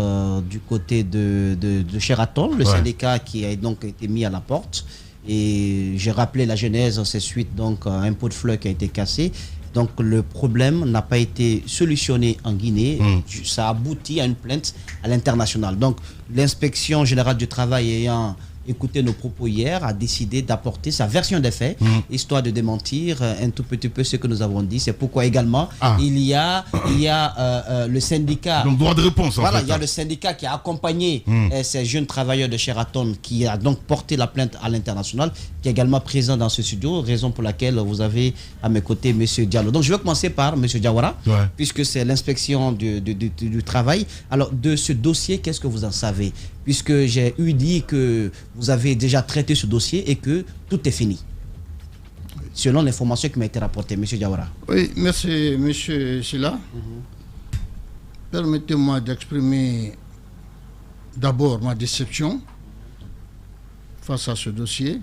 du côté de Sheraton, le syndicat qui a donc été mis à la porte. Et j'ai rappelé la genèse, c'est suite donc à un pot de fleurs qui a été cassé. Donc le problème n'a pas été solutionné en Guinée. Ça aboutit à une plainte à l'international. Donc l'inspection générale du travail ayant écouté nos propos hier a décidé d'apporter sa version des faits, histoire de démentir un tout petit peu ce que nous avons dit. C'est pourquoi également il y a le syndicat. Donc droit de réponse. Voilà, il y a le syndicat qui a accompagné ces jeunes travailleurs de Sheraton, qui a donc porté la plainte à l'international, qui est également présent dans ce studio, raison pour laquelle vous avez à mes côtés M. Diallo. Donc je vais commencer par M. Diawara, puisque c'est l'inspection du travail. Alors de ce dossier, qu'est-ce que vous en savez? Puisque j'ai eu dit que vous avez déjà traité ce dossier et que tout est fini, selon l'information qui m'a été rapportée. M. Diawara. Oui, merci, M. Silla. Permettez-moi d'exprimer d'abord ma déception face à ce dossier.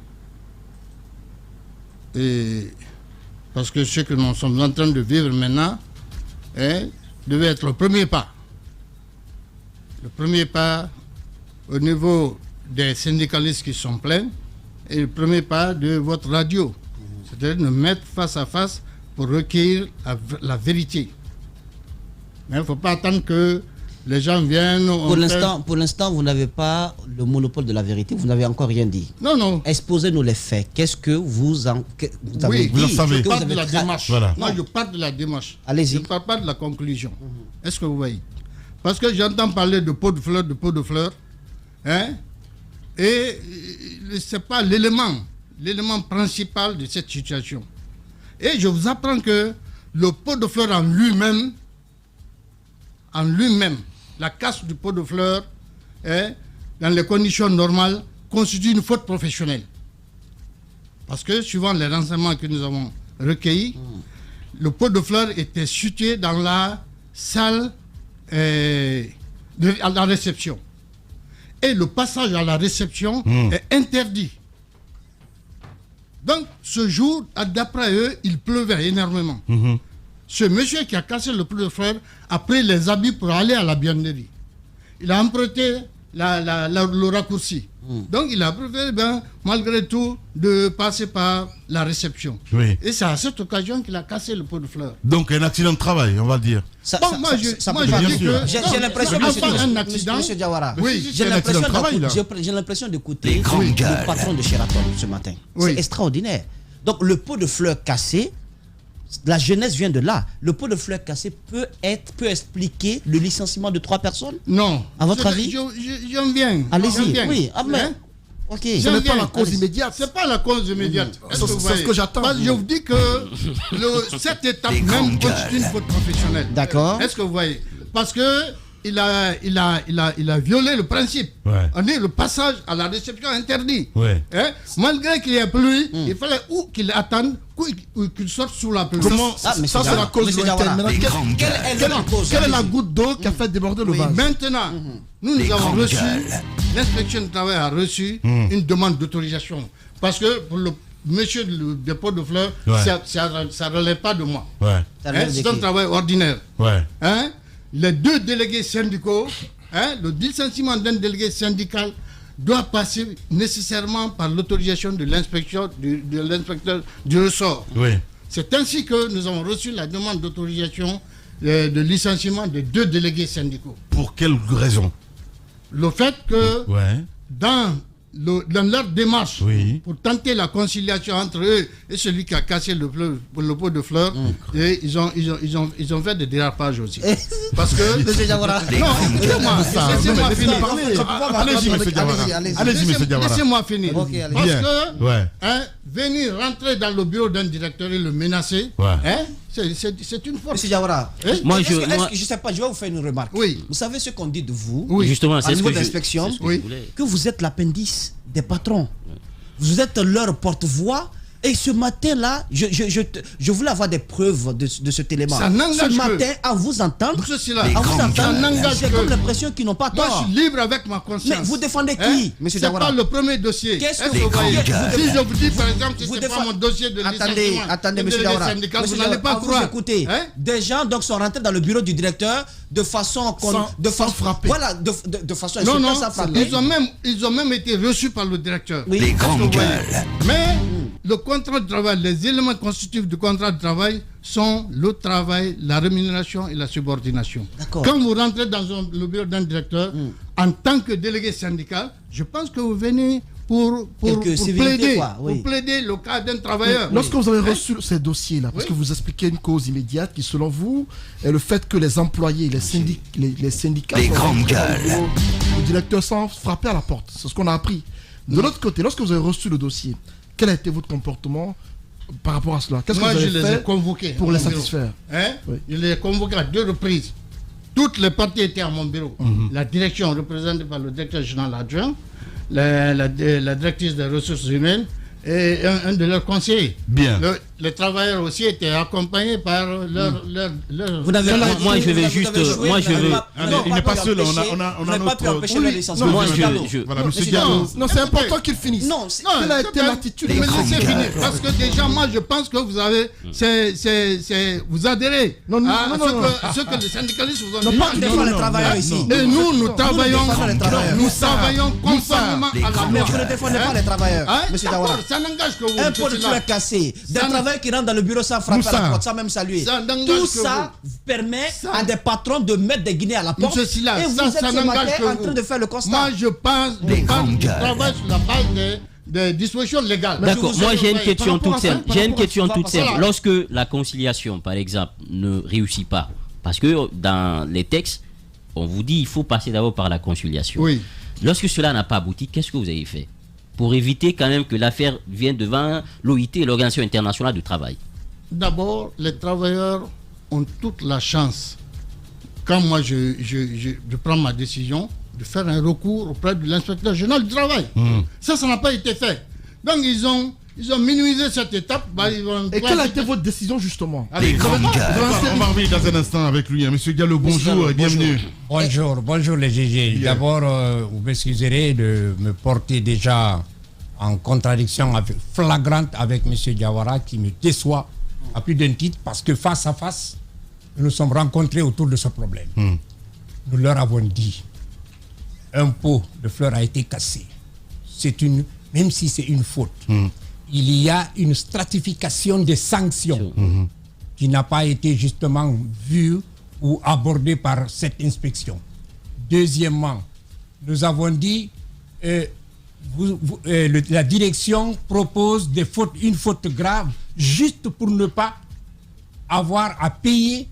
Et parce que ce que nous sommes en train de vivre maintenant devait être le premier pas. Le premier pas au niveau des syndicalistes qui sont pleins et le premier pas de votre radio. C'est-à-dire nous mettre face à face pour recueillir la vérité. Mais il ne faut pas attendre que Les gens viennent... Pour l'instant, vous n'avez pas le monopole de la vérité. Vous n'avez encore rien dit. Non. Exposez-nous les faits. Qu'est-ce que vous avez vous en dit? savez. Je parle de la démarche. Voilà. Moi, je parle de la démarche. Allez-y. Je ne parle pas de la conclusion. Est-ce que vous voyez? Parce que j'entends parler de pot de fleurs, hein? Et ce n'est pas l'élément principal de cette situation. Et je vous apprends que le pot de fleurs en lui-même, la casse du pot de fleurs, dans les conditions normales, constitue une faute professionnelle. Parce que, suivant les renseignements que nous avons recueillis, le pot de fleurs était situé dans la salle à la réception. Et le passage à la réception est interdit. Donc, ce jour, d'après eux, il pleuvait énormément. Ce monsieur qui a cassé le pot de fleurs a pris les habits pour aller à la bienvenue. Il a emprunté le raccourci. Donc, il a préféré, malgré tout, de passer par la réception. Oui. Et c'est à cette occasion qu'il a cassé le pot de fleurs. Donc, un accident de travail, on va le dire. Moi, je dis que... J'ai l'impression que Monsieur Diawara, oui, j'ai l'impression d'écouter le patron de Sheraton ce matin. Oui. C'est extraordinaire. Donc, le pot de fleurs cassé, la jeunesse vient de là. Le pot de fleurs cassé peut expliquer le licenciement de 3 personnes? Non. À votre avis? J'aime bien. Allez-y. Oui. Ok. Ce n'est pas la cause immédiate. C'est pas la cause immédiate. C'est ce que j'attends. Je vous dis que cette étape même constitue une faute professionnelle. D'accord. Est-ce que vous voyez? Parce que il a violé le principe. Ouais. On dit le passage à la réception interdit. Ouais. Malgré qu'il y ait plu, il fallait ou qu'il attende ou qu'il sorte sous la pluie. Ça, c'est la cause lointaine. Maintenant, quelle est la goutte d'eau qui a fait déborder le vase? Maintenant, nous avons reçu, l'inspection du travail a reçu une demande d'autorisation. Parce que pour le monsieur du dépôt de fleurs, ça ne relève pas de moi. Ouais. C'est un travail ordinaire. Ouais. Les 2 délégués syndicaux, le licenciement d'un délégué syndical doit passer nécessairement par l'autorisation de l'inspecteur du ressort. Oui. C'est ainsi que nous avons reçu la demande d'autorisation de licenciement des 2 délégués syndicaux. Pour quelle raison? Le fait que dans leur démarche pour tenter la conciliation entre eux et celui qui a cassé le pot de fleurs, et ils ont fait des dérapages aussi. Parce que... Monsieur Diawara. Laissez-moi finir. Allez-y, monsieur Diawara. Laissez-moi finir. Okay, parce que venir rentrer dans le bureau d'un directeur et le menacer, c'est une faute. Monsieur Diawara, je ne sais pas, je vais vous faire une remarque. Oui. Vous savez ce qu'on dit de vous, Justement, à niveau d'inspection, que vous êtes l'appendice des patrons. Vous êtes leur porte-voix. Et ce matin-là, je voulais avoir des preuves de cet élément. Ce matin, à vous entendre, j'ai comme l'impression qu'ils n'ont pas tort. Moi, je suis libre avec ma conscience. Mais vous défendez qui, monsieur Diawara? C'est pas le premier dossier. Qu'est-ce que vous voyez? Si je vous dis, par exemple, que ce n'est pas mon dossier de licenciement, attendez, monsieur Diawara. Vous n'allez pas croire. Écoutez, des gens donc sont rentrés dans le bureau du directeur de façon... Sans frapper. Voilà, de façon... Non, sans frapper. Ils ont même été reçus par le directeur. Oui. Mais le contrat de travail, les éléments constitutifs du contrat de travail sont le travail, la rémunération et la subordination. Quand vous rentrez dans le bureau d'un directeur, en tant que délégué syndical, je pense que vous venez pour plaider le cas d'un travailleur. Lorsque vous avez reçu ces dossiers-là, parce que vous expliquez une cause immédiate qui, selon vous, est le fait que les employés, les syndicats, le directeur sans frapper à la porte. C'est ce qu'on a appris. De l'autre côté, lorsque vous avez reçu le dossier, quel a été votre comportement par rapport à cela? Qu'est-ce que vous avez fait convoqués pour les satisfaire? Je les ai convoqués à 2 reprises. Toutes les parties étaient à mon bureau. La direction représentée par le directeur général adjoint, la directrice des ressources humaines et un de leurs conseillers. Bien. Les travailleurs aussi étaient accompagnés par leur Vous n'avez pas... Moi, je vais juste... Moi, je veux... Il n'est pas seul, on a pas pu empêcher le licenciement. Moi, Voilà, monsieur Diallo. Non, c'est important qu'il finisse. Non, quelle a été l'attitude? Laissez finir. Parce que déjà, moi, je pense que vous avez... Vous adhérez à ce que les syndicalistes vous ont dit. Pas défendre les travailleurs ici. Et nous travaillons conformément à la loi. Mais vous ne défendez pas les travailleurs, monsieur Diawara. Ça n'engage que vous. Un pot de fleurs cassé, des travailleurs travailleur qui rentre dans le bureau sans frapper à la porte, sans même saluer. Tout ça permet à des patrons de mettre des Guinéens à la porte. Monsieur Silla, et vous êtes ce matin en train de faire le constat. Moi, je pense du travail sur la base des dispositions légales. D'accord, moi j'ai une question toute simple. Lorsque la conciliation, par exemple, ne réussit pas, parce que dans les textes, on vous dit qu'il faut passer d'abord par la conciliation. Oui. Lorsque cela n'a pas abouti, qu'est-ce que vous avez fait pour éviter quand même que l'affaire vienne devant l'OIT, l'Organisation internationale du travail? D'abord, les travailleurs ont toute la chance, quand moi je prends ma décision, de faire un recours auprès de l'inspecteur général du travail. Ça n'a pas été fait. Donc ils ont minimisé cette étape. Et quelle a été votre décision justement? Allez, on va revenir dans un instant avec lui. Monsieur Gallo, bonjour et bienvenue. Bonjour les GG. D'abord, vous m'excuserez de me porter déjà en contradiction flagrante avec M. Diawara qui me déçoit à plus d'un titre parce que face à face, nous nous sommes rencontrés autour de ce problème. Nous leur avons dit, un pot de fleurs a été cassé. Même si c'est une faute, il y a une stratification des sanctions qui n'a pas été justement vue ou abordée par cette inspection. Deuxièmement, nous avons dit la direction propose une faute grave juste pour ne pas avoir à payer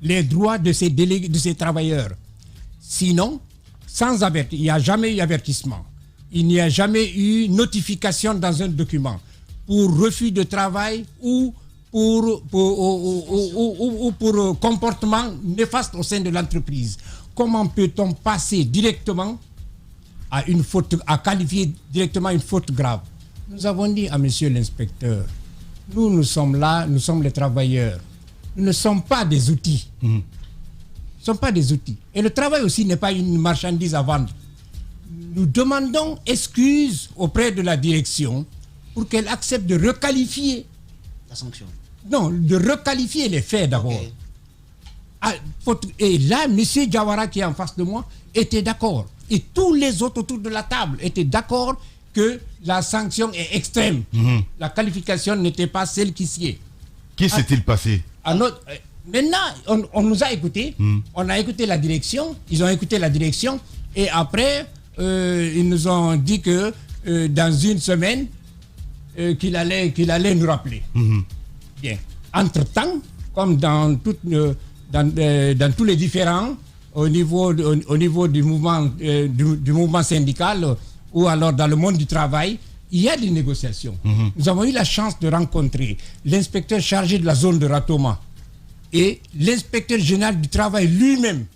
les droits de ces travailleurs. Sinon, il n'y a jamais eu avertissement. Il n'y a jamais eu notification dans un document pour refus de travail ou pour comportement néfaste au sein de l'entreprise. Comment peut-on passer directement à qualifier directement une faute grave? Nous avons dit à monsieur l'inspecteur, nous sommes là, nous sommes les travailleurs. Nous ne sommes pas des outils. Nous ne sommes pas des outils. Et le travail aussi n'est pas une marchandise à vendre. Nous demandons excuse auprès de la direction pour qu'elle accepte de requalifier la sanction. Non, de requalifier les faits d'abord. Okay. Et là, M. Diawara qui est en face de moi était d'accord. Et tous les autres autour de la table étaient d'accord que la sanction est extrême. La qualification n'était pas celle qui sied. Qu'est-ce qui s'est-il passé? Maintenant, on nous a écoutés. On a écouté la direction. Ils ont écouté la direction. Et après, ils nous ont dit que dans une semaine, qu'il allait nous rappeler. Bien. Entre-temps, comme dans tous les différents, au niveau du mouvement syndical ou alors dans le monde du travail, il y a des négociations. Nous avons eu la chance de rencontrer l'inspecteur chargé de la zone de Ratoma et l'inspecteur général du travail lui-même.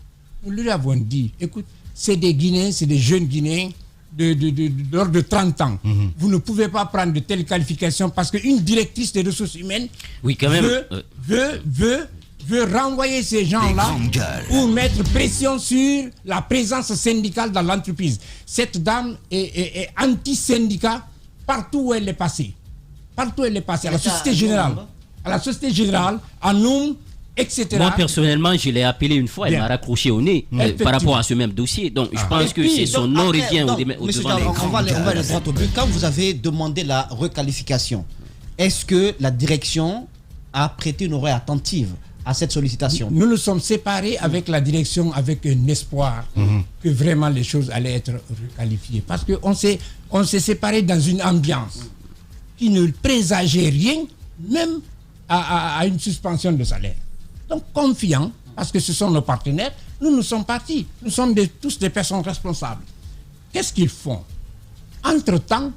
Nous lui avons dit, écoute, c'est des Guinéens, c'est des jeunes Guinéens d'ordre de 30 ans. Vous ne pouvez pas prendre de telles qualifications parce qu'une directrice des ressources humaines veut renvoyer ces gens-là pour mettre pression sur la présence syndicale dans l'entreprise. Cette dame est anti-syndicat partout où elle est passée. Partout où elle est passée. À la Société Générale, à Noum, etc. Moi, personnellement, je l'ai appelé une fois, elle m'a raccroché au nez par rapport à ce même dossier. Donc, je pense que son nom revient au devant des on va aller droit au but. Quand vous avez demandé la requalification, est-ce que la direction a prêté une oreille attentive à cette sollicitation? Nous nous sommes séparés avec la direction avec un espoir que vraiment les choses allaient être requalifiées. Parce qu'on s'est séparés dans une ambiance qui ne présageait rien, même à une suspension de salaire. Donc, confiants, parce que ce sont nos partenaires, nous sommes partis. Nous sommes tous des personnes responsables. Qu'est-ce qu'ils font? Entre-temps,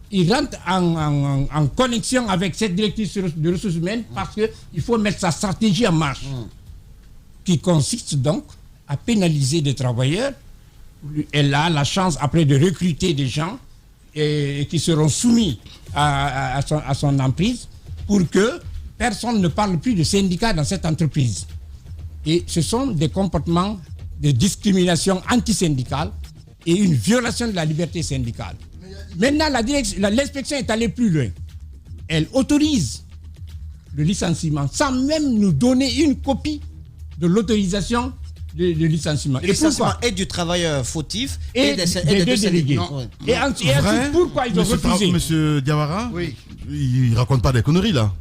ils rentrent en connexion avec cette directrice de ressources humaines parce qu'il faut mettre sa stratégie en marche, qui consiste donc à pénaliser des travailleurs. Elle a la chance après de recruter des gens qui seront soumis à son emprise pour que personne ne parle plus de syndicats dans cette entreprise. Et ce sont des comportements de discrimination antisyndicale et une violation de la liberté syndicale. Maintenant, l'inspection est allée plus loin. Elle autorise le licenciement sans même nous donner une copie de l'autorisation de licenciement. Le licenciement et du travailleur fautif et des deux délégués. Et ensuite, pourquoi ils ont refusé? Monsieur Diawara, il raconte pas des conneries là.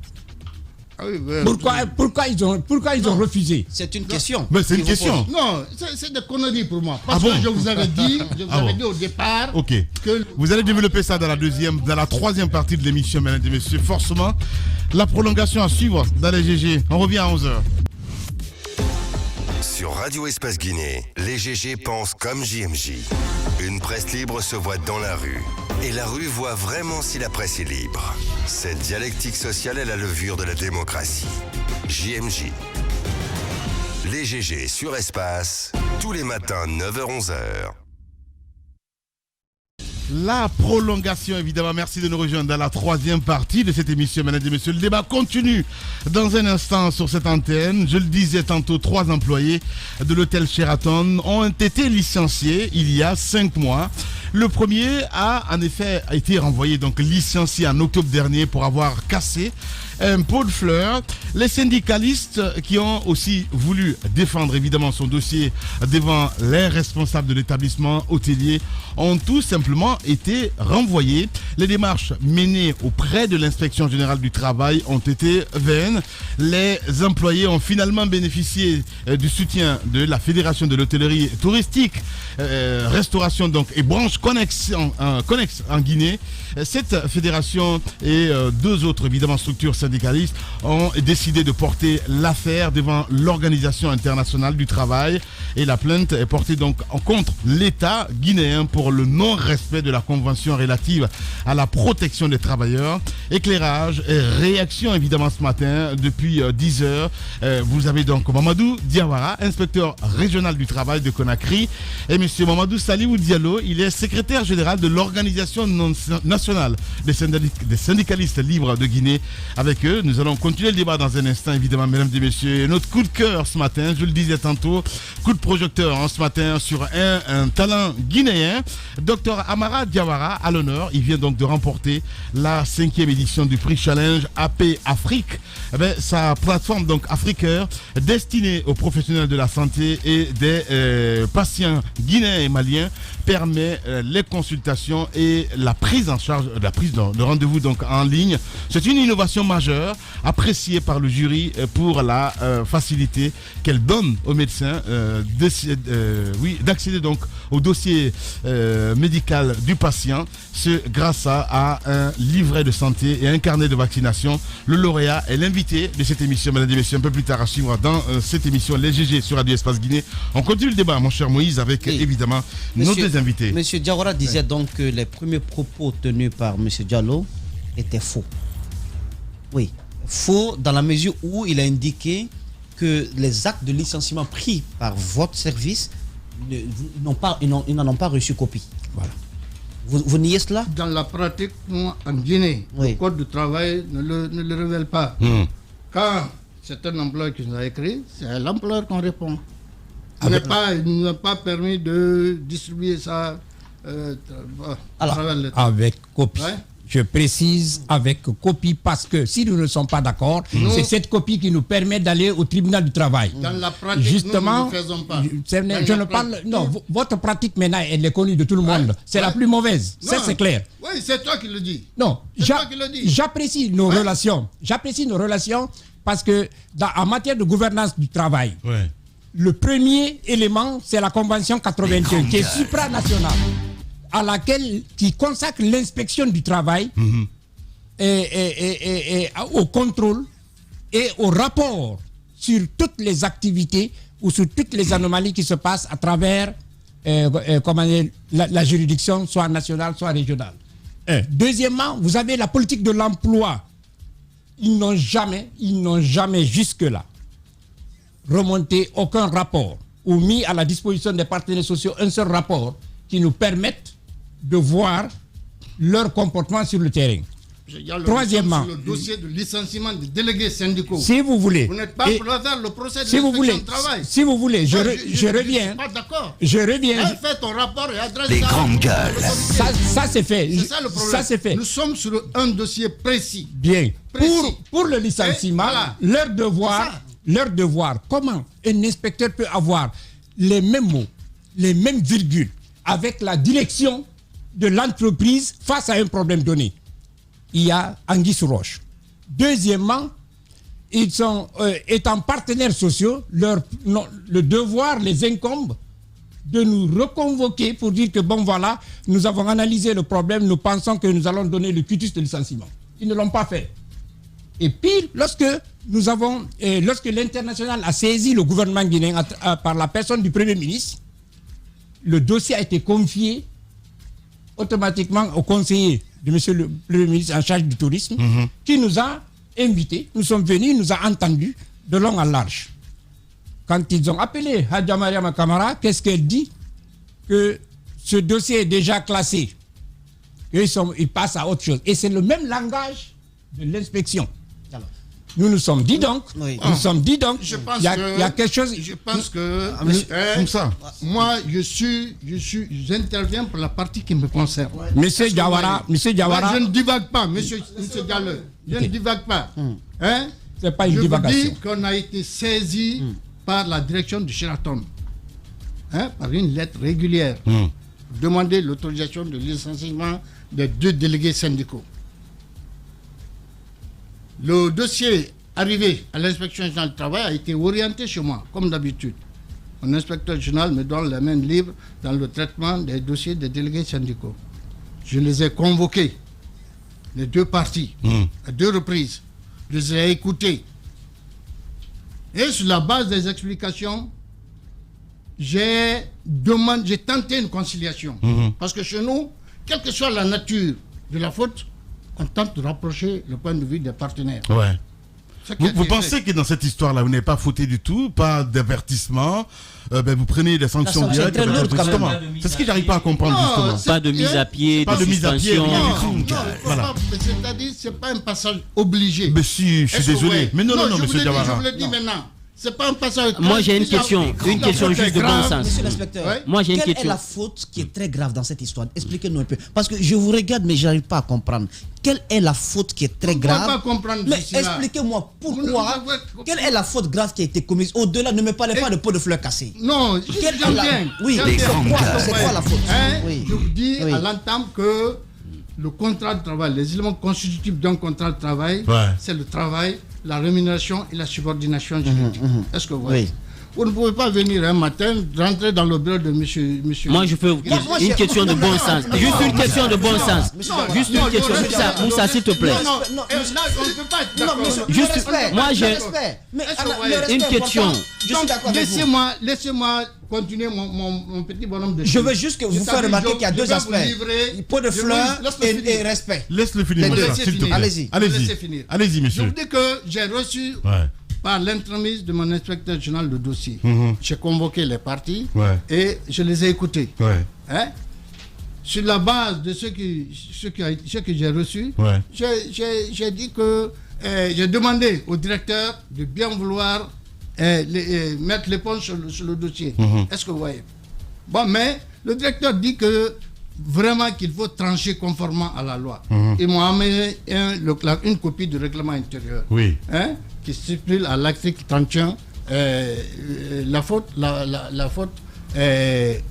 Pourquoi ils ont refusé? C'est une question. Mais c'est une question. Non, c'est des conneries pour moi. Parce Ah bon? que je vous avais dit au départ que... Vous allez développer ça dans la troisième partie de l'émission, mesdames et messieurs. Forcément, la prolongation à suivre dans les GG. On revient à 11h. Sur Radio Espace Guinée, les GG pensent comme JMJ. Une presse libre se voit dans la rue. Et la rue voit vraiment si la presse est libre. Cette dialectique sociale est la levure de la démocratie. JMJ. Les GG sur Espace, tous les matins 9h-11h. La prolongation, évidemment. Merci de nous rejoindre dans la troisième partie de cette émission, mesdames et messieurs. Le débat continue dans un instant sur cette antenne. Je le disais tantôt, 3 employés de l'hôtel Sheraton ont été licenciés il y a 5 mois. Le premier a en effet été renvoyé, donc licencié en octobre dernier pour avoir cassé un pot de fleurs. Les syndicalistes qui ont aussi voulu défendre évidemment son dossier devant les responsables de l'établissement hôtelier ont tout simplement été renvoyés. Les démarches menées auprès de l'inspection générale du travail ont été vaines. Les employés ont finalement bénéficié du soutien de la Fédération de l'hôtellerie touristique, restauration donc et branche connexe en Guinée. Cette fédération et 2 autres évidemment structures syndicalistes ont décidé de porter l'affaire devant l'Organisation internationale du travail et la plainte est portée donc contre l'État guinéen pour le non-respect de la convention relative à la protection des travailleurs. Éclairage et réaction évidemment ce matin depuis 10h. Vous avez donc Mamadou Diawara, inspecteur régional du travail de Conakry, et monsieur Mamadou Salihou Diallo, il est secrétaire général de l'Organisation nationale des syndicalistes libres de Guinée. Avec eux, nous allons continuer le débat dans un instant, évidemment, mesdames et messieurs. Notre coup de cœur ce matin, je le disais tantôt, coup de projecteur ce matin sur un talent guinéen, Dr Amara Diawara à l'honneur. Il vient donc de remporter la 5e édition du prix Challenge AP Afrique. Sa plateforme donc Afriqueur, destinée aux professionnels de la santé et des patients guinéens et maliens, permet les consultations et la prise en charge, la prise de rendez-vous donc en ligne. C'est une innovation majeure appréciée par le jury pour la facilité qu'elle donne aux médecins d'accéder donc au dossier médical du patient, grâce à un livret de santé et un carnet de vaccination. Le lauréat est l'invité de cette émission, mesdames et messieurs, un peu plus tard à suivre dans cette émission Les GG sur Radio Espace Guinée. On continue le débat, mon cher Moïse, avec évidemment nos 2 invités. Monsieur Diawara disait donc que les premiers propos tenus par monsieur Diallo étaient faux. Oui, faux dans la mesure où il a indiqué que les actes de licenciement pris par votre service, ils n'en ont pas reçu copie. Voilà. Vous niez cela? Dans la pratique, en Guinée, le code du travail ne le révèle pas. Quand c'est un employeur qui nous a écrit, c'est à l'employeur qu'on répond. Il ne nous a pas permis de distribuer ça avec copie. Ouais. Je précise avec copie parce que si nous ne sommes pas d'accord, c'est cette copie qui nous permet d'aller au tribunal du travail. Dans la pratique, justement, nous ne le faisons pas. Je ne parle. Non, votre pratique maintenant, elle est connue de tout le monde. C'est la plus mauvaise. Ça, c'est clair. Oui, c'est toi qui le dis. Non, j'apprécie nos relations. J'apprécie nos relations parce que en matière de gouvernance du travail, le premier élément, c'est la Convention 81 qui est supranationale, qui consacre l'inspection du travail et au contrôle et au rapport sur toutes les activités ou sur toutes les anomalies qui se passent à travers la juridiction, soit nationale, soit régionale. Deuxièmement, vous avez la politique de l'emploi. Ils n'ont jamais jusque-là remonté aucun rapport ou mis à la disposition des partenaires sociaux un seul rapport qui nous permette de voir leur comportement sur le terrain. Troisièmement, sur le dossier de licenciement des délégués syndicaux. Si vous voulez, vous n'êtes pas pour faire le procès de si l'inspection du travail. Si vous voulez, je reviens. suis pas d'accord. Je reviens. Fais ton rapport et adresse les grandes gueules. Ça c'est fait. C'est ça le problème. Ça c'est fait. Nous sommes sur un dossier précis. Bien. Pour le licenciement, leur devoir. Comment un inspecteur peut avoir les mêmes mots, les mêmes virgules avec la direction de l'entreprise face à un problème donné? Il y a anguille sous roche. Deuxièmement, étant partenaires sociaux, le devoir les incombe de nous reconvoquer pour dire que bon voilà, nous avons analysé le problème, nous pensons que nous allons donner le quitus de licenciement. Ils ne l'ont pas fait. Et puis, lorsque l'international a saisi le gouvernement guinéen par la personne du Premier ministre, le dossier a été confié automatiquement au conseiller de M. le Premier ministre en charge du tourisme, qui nous a invités, nous sommes venus, il nous a entendus de long en large. Quand ils ont appelé Hadja Mariama Kamara, qu'est-ce qu'elle dit? Que ce dossier est déjà classé. Ils passent à autre chose. Et c'est le même langage de l'inspection. Nous sommes dit donc, il y a quelque chose. Je pense que comme ça. Moi, j'interviens pour la partie qui me concerne. Monsieur Diawara, je ne divague pas, monsieur Diallo. Je ne divague pas. Hein? C'est pas une divagation. Je vous dis qu'on a été saisi par la direction du Sheraton, par une lettre régulière, pour demander l'autorisation de licenciement des 2 délégués syndicaux. Le dossier arrivé à l'inspection générale du travail a été orienté chez moi, comme d'habitude. Mon inspecteur général me donne la main libre dans le traitement des dossiers des délégués syndicaux. Je les ai convoqués, les 2 parties, à 2 reprises. Je les ai écoutés. Et sur la base des explications, j'ai tenté une conciliation. Parce que chez nous, quelle que soit la nature de la faute, on tente de rapprocher le point de vue des partenaires. Ouais. Vous pensez que dans cette histoire-là, vous n'avez pas fauté du tout, pas d'avertissement, vous prenez des sanctions directes. C'est ce que j'arrive pas à comprendre, justement. Pas de mise à pied, pas de mise à pied, voilà. C'est-à-dire, c'est pas un passage obligé. Mais si, je suis désolé. Mais non, monsieur Diawara. Je vous le dis maintenant. C'est pas un passage. Moi, j'ai une question juste de bon sens. Monsieur l'inspecteur, moi, j'ai une quelle question. est la faute qui est très grave dans cette histoire? Expliquez-nous un peu. Parce que je vous regarde, mais je n'arrive pas à comprendre. Quelle est la faute qui est très grave? Pas comprendre. Mais expliquez-moi pourquoi. Quelle est la faute grave qui a été commise? Au-delà, ne me parlez pas de pot de fleurs cassées. Non, j'en viens. Oui, c'est quoi la faute? Je vous dis à l'entame que le contrat de travail, les éléments constitutifs d'un contrat de travail, c'est le travail, la rémunération et la subordination juridique. Est-ce que vous voyez? Vous ne pouvez pas venir un matin, rentrer dans le bureau de monsieur. Moi, je fais une question de bon sens. Juste une question de bon sens. Juste une question. Moussa, s'il te plaît. Non, on ne peut pas être d'accord. Juste, moi, j'ai une question. Laissez-moi continuer mon petit bonhomme de Je veux juste que vous fassiez remarquer qu'il y a 2 aspects. Pot de fleurs et respect. Laisse-le finir, s'il te plaît. Allez-y, monsieur. Je vous dis que j'ai reçu par l'entremise de mon inspecteur général le dossier. J'ai convoqué les parties et je les ai écoutés. Sur la base de ce que j'ai reçu, j'ai dit que j'ai demandé au directeur de bien vouloir mettre l'éponge sur le dossier. Est-ce que vous voyez? Bon, mais le directeur dit que vraiment qu'il faut trancher conformément à la loi. Ils m'ont amené une copie du règlement intérieur qui stipule à l'article 31 la faute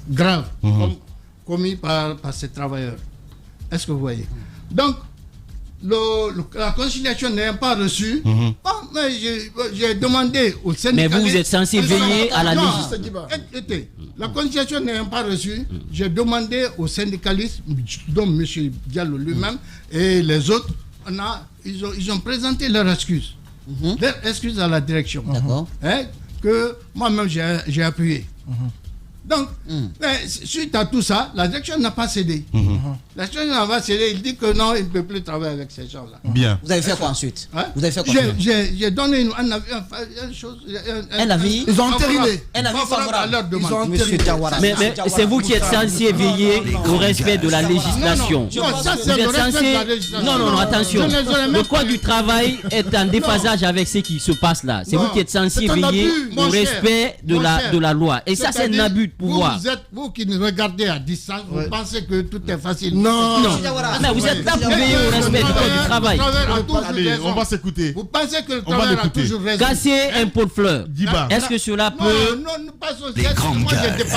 grave commise par ces travailleurs. Est-ce que vous voyez? Donc, la conciliation n'ayant pas reçu, j'ai demandé au syndicat. Mais vous êtes censé veiller à la législation. La conciliation n'ayant pas reçu, j'ai demandé aux syndicalistes, dont M. Diallo lui-même et les autres, ils ont présenté leurs excuses. Leurs excuses à la direction. Que moi-même j'ai appuyé. Donc, suite à tout ça, la direction n'a pas cédé. La direction n'a pas cédé. Il dit que non, il ne peut plus travailler avec ces gens-là. Bien. Vous avez fait quoi ensuite? Vous avez fait quoi? J'ai donné un avis. Ils ont entériné. Un avis favorable. Ils ont entériné. Mais c'est vous qui êtes censé veiller au respect de la législation. Non, attention. Le code du travail est en déphasage avec ce qui se passe là. C'est vous qui êtes censé veiller au respect de la loi. Et ça, c'est un abus pouvoir. Vous qui nous regardez à distance, vous pensez que tout est facile. Non. Mais vous êtes là pour veiller au respect du code du travail. Allez, on va s'écouter. Vous pensez que le On va travail a l'écouter. toujours raison. Casser un pot de fleurs. Diba. Est-ce que cela peut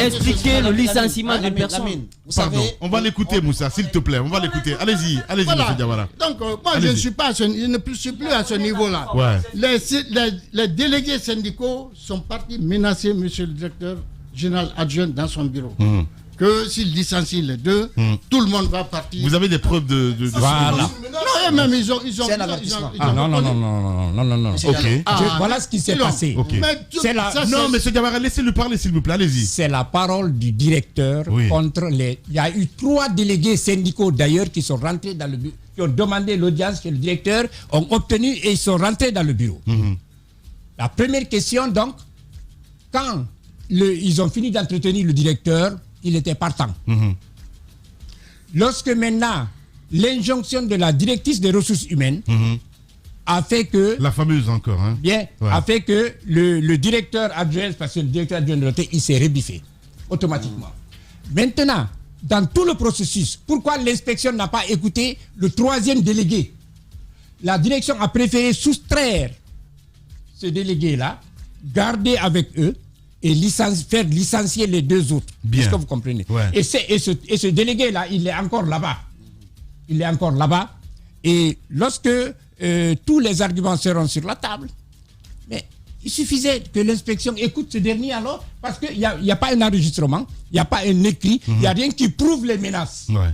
expliquer le licenciement d'une personne? Vous Pardon, savez, on va l'écouter, Moussa, s'il te plaît. On va l'écouter. Allez-y, Voilà. monsieur Diawara. Donc, moi, je ne suis pas je ne suis plus à ce niveau-là. Ouais. Les délégués syndicaux sont partis menacer monsieur le directeur général adjoint dans son bureau. Que s'il licencie les deux, tout le monde va partir. Vous avez des preuves de Voilà. Non, eux-mêmes, ils ont C'est un avertissement. Ah non, non, non, non, non, non, non. Ok. Voilà ce qui s'est passé. Ok. C'est la- Non, monsieur Diawara, laissez-le parler, s'il vous plaît. Allez-y. C'est la parole du directeur Oui. contre les... Il y a eu 3 délégués syndicaux d'ailleurs qui sont rentrés dans le bureau, qui ont demandé l'audience chez le directeur, ont obtenu et ils sont rentrés dans le bureau. La première question donc, quand ils ont fini d'entretenir le directeur, il était partant. Lorsque maintenant, l'injonction de la directrice des ressources humaines a fait que... La fameuse encore, hein. Bien, Ouais. a fait que le directeur adjoint, parce que le directeur adjoint de l'hôtel, il s'est rebiffé automatiquement. Maintenant, dans tout le processus, pourquoi l'inspection n'a pas écouté le 3e délégué? La direction a préféré soustraire ce délégué-là, garder avec eux et faire licencier les 2 autres. Bien. Est-ce que vous comprenez? Ouais. Et ce délégué-là, il est encore là-bas. Il est encore là-bas. Et lorsque tous les arguments seront sur la table, mais il suffisait que l'inspection écoute ce dernier alors, parce qu'il n'y a pas un enregistrement, il n'y a pas un écrit, il n'y a rien qui prouve les menaces. Ouais.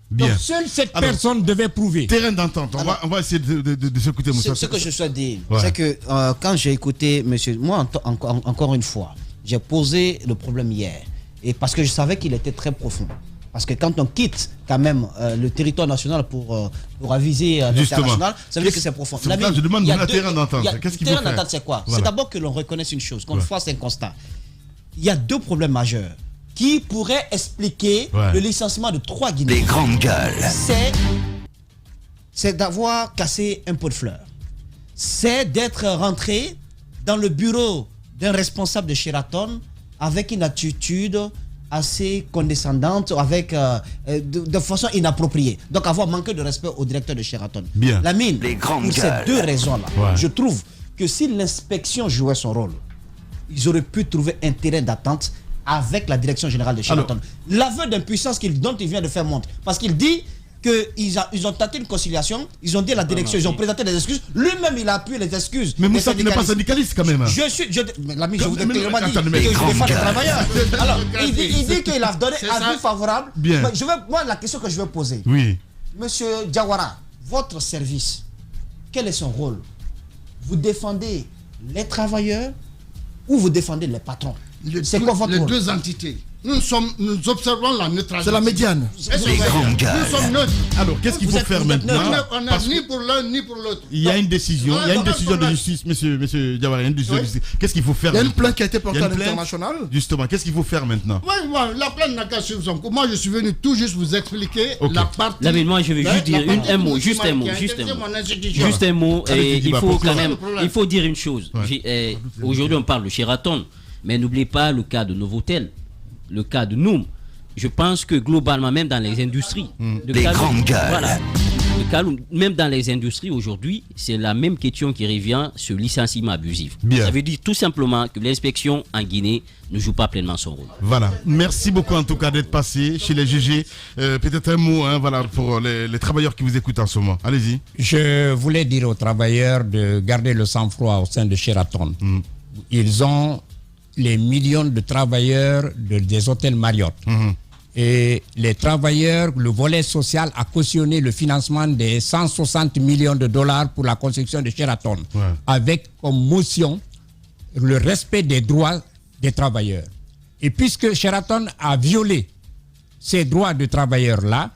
Bien. Donc seule cette Alors, personne devait prouver. Terrain d'entente. On va essayer de s'écouter, Moussa. Ce que je souhaite dire, Ouais. c'est que quand j'ai écouté monsieur, moi encore une fois, j'ai posé le problème hier, et parce que je savais qu'il était très profond. Parce que quand on quitte quand même le territoire national pour aviser l'international, ça veut dire que c'est profond. C'est pourquoi je demande il y a un deux- terrain d'entente. il y a- Qu'est-ce qu'il terrain faut faire? d'entente, c'est quoi? Voilà. C'est d'abord que l'on reconnaisse une chose, qu'on Ouais. fasse un constat. Il y a 2 problèmes majeurs qui pourraient expliquer Ouais. le licenciement de 3 Guinéens. Les grandes gueules. C'est d'avoir cassé un pot de fleurs. C'est d'être rentré dans le bureau d'un responsable de Sheraton avec une attitude assez condescendante, avec de façon inappropriée. Donc avoir manqué de respect au directeur de Sheraton. Bien. Lamine, Les grandes pour ces gueules. 2 raisons-là, Ouais. je trouve que si l'inspection jouait son rôle, ils auraient pu trouver un terrain d'attente avec la direction générale de Sheraton. L'aveu d'impuissance dont il vient de faire montre. Parce qu'il dit qu'ils ont tenté une conciliation, ils ont dit à la direction, ils ont présenté des excuses. Lui-même, il a appuyé les excuses. Mais des Moussa, tu n'es pas syndicaliste quand même. hein. Mais l'ami, je vous ai Mais- clairement dit attendez, mais- que je défends les Grande travailleurs. Alors, il dit qu'il a donné C'est avis ça. favorable. Bien. Mais moi, la question que je veux poser, Oui. Monsieur Diawara, votre service, quel est son rôle? Vous défendez les travailleurs ou vous défendez les patrons? C'est quoi votre les rôle? 2 entités. Nous observons la neutralité. C'est la médiane. Les grandes gueules. Nous sommes neutres. Alors, qu'est-ce qu'il Vous faut êtes- faire vous êtes maintenant? neutre. On n'est Parce ni que pour l'un ni pour l'autre. il y a une décision, il y a une Non, décision de non, justice, monsieur Diawara, il y a une décision de Oui. justice. Qu'est-ce qu'il faut faire Il y a une maintenant? plainte qui a été portée Il y a à une plainte. l'international. Justement, qu'est-ce qu'il faut faire maintenant? Ouais, la plainte n'a qu'à suivre son cours. Moi, je suis venu tout juste vous expliquer Ok. la partie. Là, mais moi, je vais juste dire la partie un mot, qui juste un mot, a juste un intéressé mot. mon institution. Juste un mot, Allez, et Didier, il bah, faut pourquoi quand même, le problème il faut dire une chose. Ouais. Aujourd'hui, on parle de Sheraton, mais n'oubliez pas le cas de Novotel, le cas de Noum. Je pense que globalement, même dans les industries, Les grandes gueules. voilà, même dans les industries aujourd'hui, c'est la même question qui revient sur le licenciement abusif. Bien. Ça veut dire tout simplement que l'inspection en Guinée ne joue pas pleinement son rôle. Voilà. Merci beaucoup en tout cas d'être passé chez les GG. Peut-être un mot voilà, pour les travailleurs qui vous écoutent en ce moment. Allez-y. Je voulais dire aux travailleurs de garder le sang-froid au sein de Sheraton. Ils ont les millions de travailleurs des hôtels Marriott. Et les travailleurs, le volet social a cautionné le financement des 160 millions de dollars pour la construction de Sheraton, avec comme motion le respect des droits des travailleurs. Et puisque Sheraton a violé ces droits de travailleurs-là,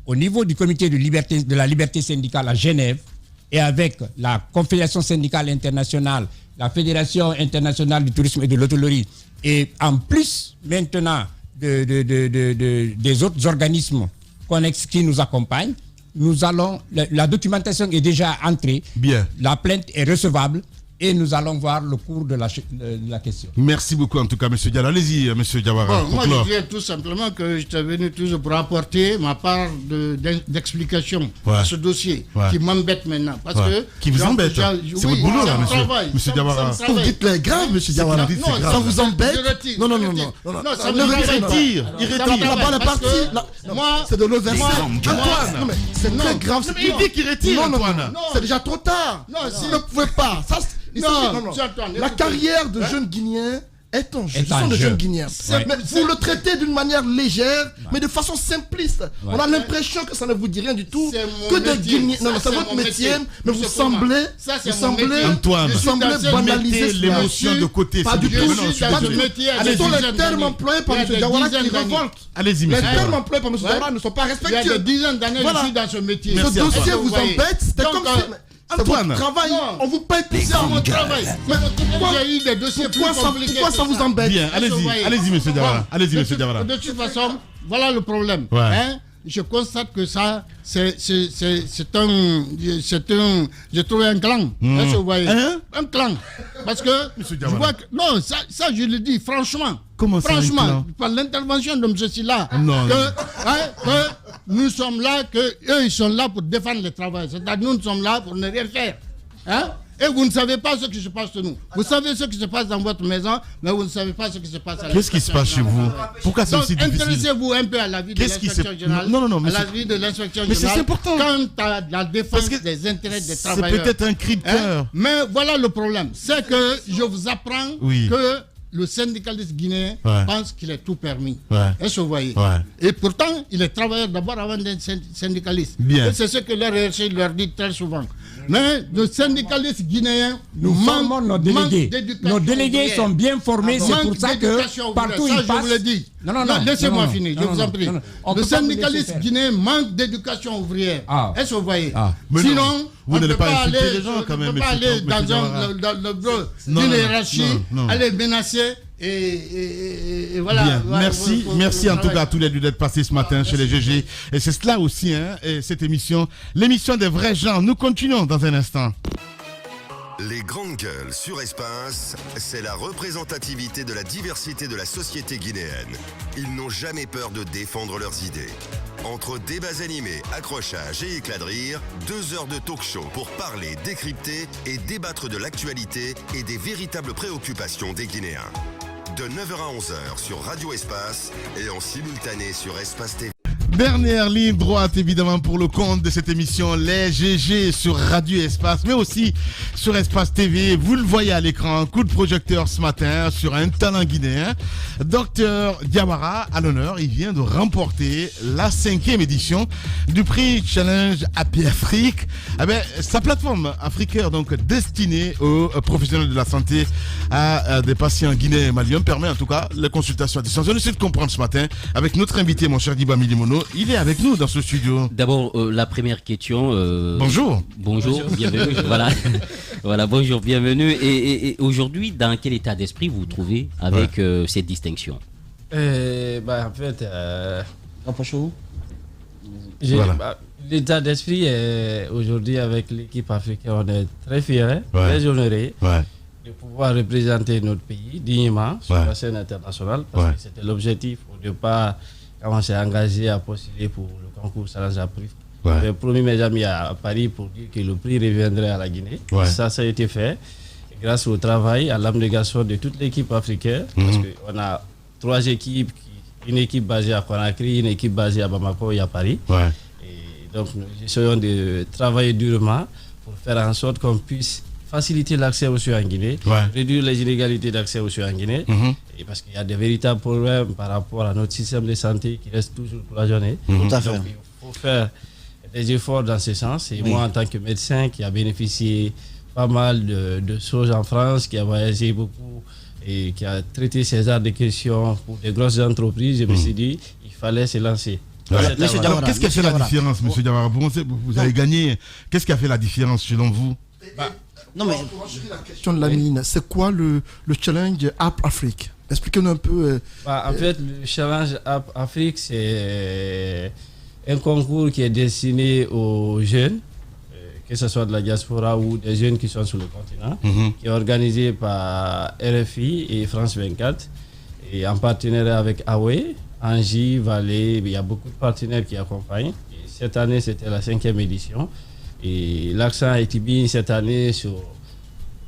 au niveau du comité de la liberté syndicale à Genève, et avec la Confédération syndicale internationale, la Fédération internationale du tourisme et de l'hôtellerie, et en plus maintenant des autres organismes connexes qui nous accompagnent, nous allons, la documentation est déjà entrée, Bien. la plainte est recevable, et nous allons voir le cours de la question. Merci beaucoup en tout cas, M. Diallo. Allez-y, M. Diawara. Bon, moi je dirais tout simplement que j'étais venu toujours pour apporter ma part d'explication à ce dossier qui m'embête maintenant. Parce que qui vous embête? C'est votre boulot là, M. Diawara. Vous dites les grave, M. Diawara. Ça vous embête? Non, ça me retire. Il retire. La balle est partie. Moi, c'est de l'eau versée. Antoine, c'est très grave. Il dit qu'il retire, Antoine. C'est déjà trop tard. Vous ne pouvez pas. Non. La carrière de jeunes Guinéens est en jeu. Ce sont des jeunes Guinéens. Mais vous le traitez d'une manière légère, mais de façon simpliste. On a l'impression que ça ne vous dit rien du tout. Que des Guinéens. Non, c'est votre métier, mais vous semblez banaliser l'émotion de côté. Pas du tout. Ce sont les termes employés par M. Diawara qui révoltent. Allez-y, les termes employés par M. Diawara ne sont pas respectés. Il y a des dizaines d'années je suis dans ce métier. Ce dossier vous embête. C'était comme si... Antoine, travail, on vous paye pour ça. Mon travail. Mais j'ai eu des dossiers plus compliqués. Pourquoi ça vous embête? Bien, allez-y, M. Diawara. Allez-y, M. Diawara. De toute façon, voilà le problème. Je constate que ça, c'est j'ai trouvé un clan. Est-ce que vous voyez? Un clan. Parce que je vois que, non, ça je le dis franchement. Comment ça? Franchement, par l'intervention de M. Silla, que nous sommes là, que eux ils sont là pour défendre le travail. C'est-à-dire nous sommes là pour ne rien faire. Et vous ne savez pas ce qui se passe chez nous. Vous savez ce qui se passe dans votre maison, mais vous ne savez pas ce qui se passe à la Qu'est-ce qui se passe chez vous? Pourquoi c'est aussi difficile? Intéressez-vous un peu à la vie de l'inspection générale. Non, mais à la vie de l'inspection générale. Mais c'est important. Quant à la défense des intérêts des travailleurs. C'est peut-être un cri de cœur. Mais voilà le problème. C'est que je vous apprends que le syndicaliste guinéen pense qu'il est tout permis. Est-ce que vous voyez? Et pourtant, il est travailleur d'abord avant d'être syndicaliste. Et c'est ce que leur hiérarchie leur dit très souvent. Mais le syndicaliste guinéen nous formons nos délégués. Nos délégués sont bien formés, c'est pour ça que partout ils passent. Je vous le dis. Non, laissez-moi finir, je vous en prie. Le syndicaliste guinéen manque d'éducation ouvrière. Est-ce que vous voyez? Sinon, on ne peut pas aller dans le bureau d'une hiérarchie, aller menacer. Et voilà. Bien. Merci en tout cas à tous les deux d'être passés ce matin chez les GG. Et c'est cela aussi, cette émission, l'émission des vrais gens. Nous continuons dans un instant. Les grandes gueules sur Espace, c'est la représentativité de la diversité de la société guinéenne. Ils n'ont jamais peur de défendre leurs idées. Entre débats animés, accrochages et éclats de rire, 2 heures de talk show pour parler, décrypter et débattre de l'actualité et des véritables préoccupations des Guinéens. De 9h à 11h sur Radio Espace et en simultané sur Espace TV. Dernière ligne droite évidemment pour le compte de cette émission, les GG sur Radio Espace, mais aussi sur Espace TV. Vous le voyez à l'écran, coup de projecteur ce matin sur un talent guinéen. Dr Diawara à l'honneur, il vient de remporter la 5e édition du prix Challenge Happy Afrique. Sa plateforme africaine, donc destinée aux professionnels de la santé, à des patients guinéens et maliens, permet en tout cas les consultations à distance. On essaie de comprendre ce matin avec notre invité, mon cher Diba Milimono. Il est avec nous dans ce studio. D'abord, la première question. Bonjour. Bonjour, bienvenue. Voilà, bonjour, bienvenue. Et aujourd'hui, dans quel état d'esprit vous vous trouvez avec cette distinction? En fait, l'état d'esprit aujourd'hui avec l'équipe africaine, on est très fiers, très honorés de pouvoir représenter notre pays dignement sur la scène internationale, parce que c'était l'objectif au départ. Quand on s'est engagé à postuler pour le concours Challenge Afrique, j'ai promis mes amis à Paris pour dire que le prix reviendrait à la Guinée. Ça a été fait. Et grâce au travail, à l'abnégation de toute l'équipe africaine, parce qu'on a 3 équipes, une équipe basée à Conakry, une équipe basée à Bamako et à Paris. Et donc nous essayons de travailler durement pour faire en sorte qu'on puisse faciliter l'accès aux soins en Guinée, réduire les inégalités d'accès aux soins en Guinée, et parce qu'il y a des véritables problèmes par rapport à notre système de santé qui reste toujours cloisonné. Donc il faut faire des efforts dans ce sens. Et moi, en tant que médecin qui a bénéficié pas mal de choses en France, qui a voyagé beaucoup et qui a traité ces genres de questions pour des grosses entreprises, je me suis dit il fallait se lancer. Qu'est-ce qui a fait la différence, M. Diawara? Vous avez gagné. Qu'est-ce qui a fait la différence selon vous? Non, mais la question de la mine, c'est quoi le challenge App Afrique? Expliquez-nous un peu. En fait, le challenge App Afrique, c'est un concours qui est destiné aux jeunes que ce soit de la diaspora ou des jeunes qui sont sur le continent, qui est organisé par RFI et France 24, et en partenariat avec Awe, Angie, Valais, il y a beaucoup de partenaires qui accompagnent. Et cette année, c'était la 5e édition. Et l'accent a été mis cette année sur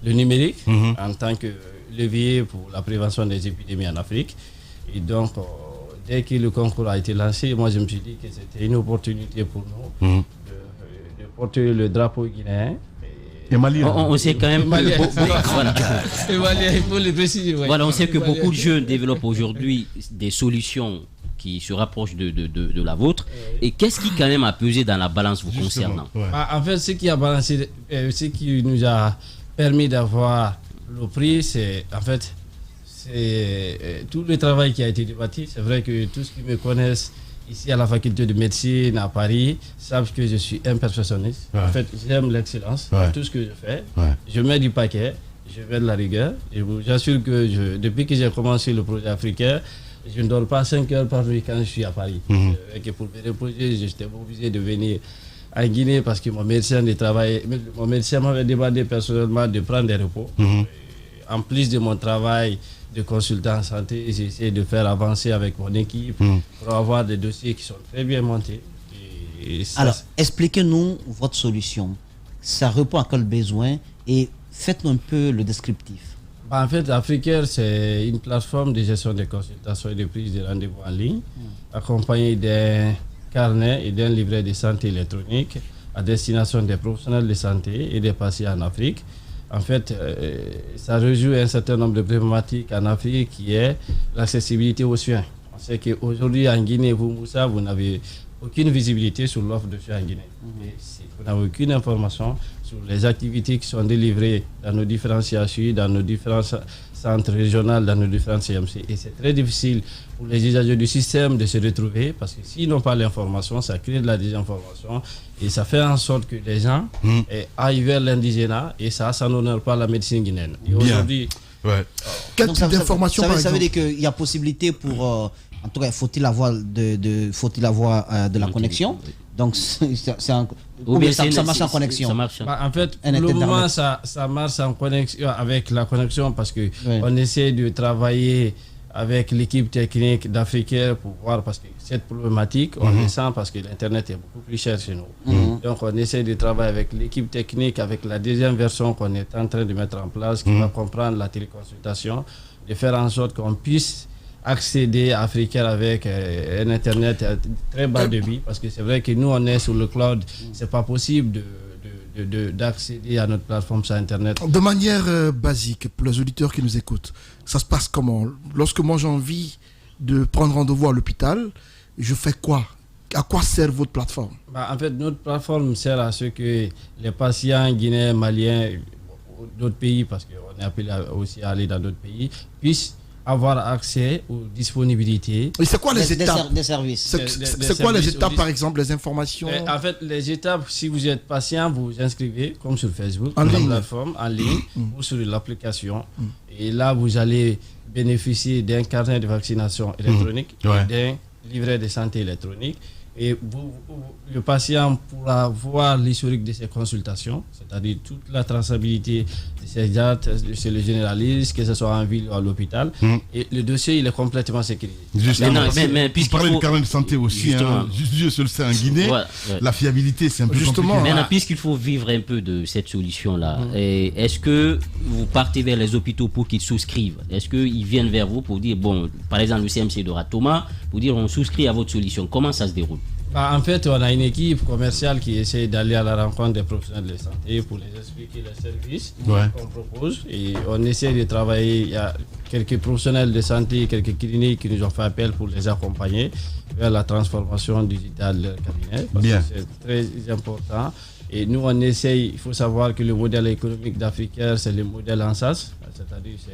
le numérique en tant que levier pour la prévention des épidémies en Afrique. Et donc, dès que le concours a été lancé, moi je me suis dit que c'était une opportunité pour nous de porter le drapeau guinéen. Et malien. On sait quand même Malien, que, voilà, il faut le préciser. Ouais. Voilà, on sait que beaucoup de jeunes développent aujourd'hui des solutions qui se rapprochent de la vôtre. Et qu'est-ce qui quand même a pesé dans la balance vous concernant? En fait, ce qui a balancé, ce qui nous a permis d'avoir le prix, c'est en fait tout le travail qui a été débattu. C'est vrai que tous ceux qui me connaissent ici à la faculté de médecine à Paris savent que je suis un perfectionniste. En fait, j'aime l'excellence dans tout ce que je fais. Je mets du paquet, je mets de la rigueur. Et j'assure que depuis que j'ai commencé le projet africain, je ne dors pas 5 heures par nuit quand je suis à Paris. Et pour me reposer, j'étais obligé de venir en Guinée parce que mon médecin m'avait demandé personnellement de prendre des repos. En plus de mon travail de consultant en santé, j'essaie de faire avancer avec mon équipe pour avoir des dossiers qui sont très bien montés. Alors, expliquez-nous votre solution. Ça répond à quel besoin et faites-nous un peu le descriptif. En fait, Africaire, c'est une plateforme de gestion des consultations et de prise de rendez-vous en ligne, accompagnée d'un carnet et d'un livret de santé électronique à destination des professionnels de santé et des patients en Afrique. En fait, ça résout un certain nombre de problématiques en Afrique qui est l'accessibilité aux soins. On sait qu'aujourd'hui en Guinée, Moussa, vous n'avez aucune visibilité sur l'offre de soins en Guinée. Vous n'avez aucune information sur les activités qui sont délivrées dans nos différents CHU, dans nos différents centres régionaux, dans nos différents CMC. Et c'est très difficile pour les usagers du système de se retrouver parce que s'ils n'ont pas l'information, ça crée de la désinformation et ça fait en sorte que les gens aillent vers l'indigénat et ça n'honore pas la médecine guinéenne. Et aujourd'hui, quel type d'information par exemple? Ça veut dire qu'il y a possibilité pour... en tout cas, faut-il avoir de la connexion? Donc, ça marche en connexion. En fait, pour le moment, ça marche en connexion avec la connexion parce que on essaie de travailler avec l'équipe technique d'Africaire pour voir, parce que cette problématique, on le sent parce que l'Internet est beaucoup plus cher chez nous. Donc, on essaie de travailler avec l'équipe technique, avec la deuxième version qu'on est en train de mettre en place, qui va comprendre la téléconsultation, de faire en sorte qu'on puisse accéder à Africaire avec un Internet à très bas débit, parce que c'est vrai que nous, on est sur le cloud, c'est pas possible d'accéder à notre plateforme sur Internet. De manière basique, pour les auditeurs qui nous écoutent, ça se passe comment? Lorsque moi j'ai envie de prendre rendez-vous à l'hôpital, je fais quoi? À quoi sert votre plateforme? En fait, notre plateforme sert à ce que les patients guinéens, maliens, d'autres pays, parce qu'on est appelé aussi à aller dans d'autres pays, puissent avoir accès aux disponibilités. Et c'est quoi les étapes des services? C'est quoi les étapes, par exemple, les informations? En fait, les étapes, si vous êtes patient, vous vous inscrivez, comme sur Facebook, en sur ligne. la plateforme, en ligne, ou sur l'application. Et là, vous allez bénéficier d'un carnet de vaccination électronique, et d'un livret de santé électronique. Et le patient pourra voir l'historique de ses consultations, c'est-à-dire toute la traçabilité de ses dates chez le généraliste, que ce soit en ville ou à l'hôpital. Et le dossier, il est complètement sécurisé. Mais vous parlez du carnet de santé aussi, Dieu seul sait en Guinée, la fiabilité c'est un peu compliqué. Maintenant, puisqu'il faut vivre un peu de cette solution-là, est-ce que vous partez vers les hôpitaux pour qu'ils souscrivent? Est-ce qu'ils viennent vers vous pour dire, bon, par exemple le CMC de Ratoma, pour dire on souscrit à votre solution? Comment ça se déroule? En fait, on a une équipe commerciale qui essaie d'aller à la rencontre des professionnels de santé pour les expliquer les services qu'on propose. Et on essaie de travailler. Il y a quelques professionnels de santé, quelques cliniques qui nous ont fait appel pour les accompagner vers la transformation digitale de leur cabinet. Parce que c'est très important. Et nous, on essaye. Il faut savoir que le modèle économique d'Africaire, c'est le modèle en SAS. C'est-à-dire c'est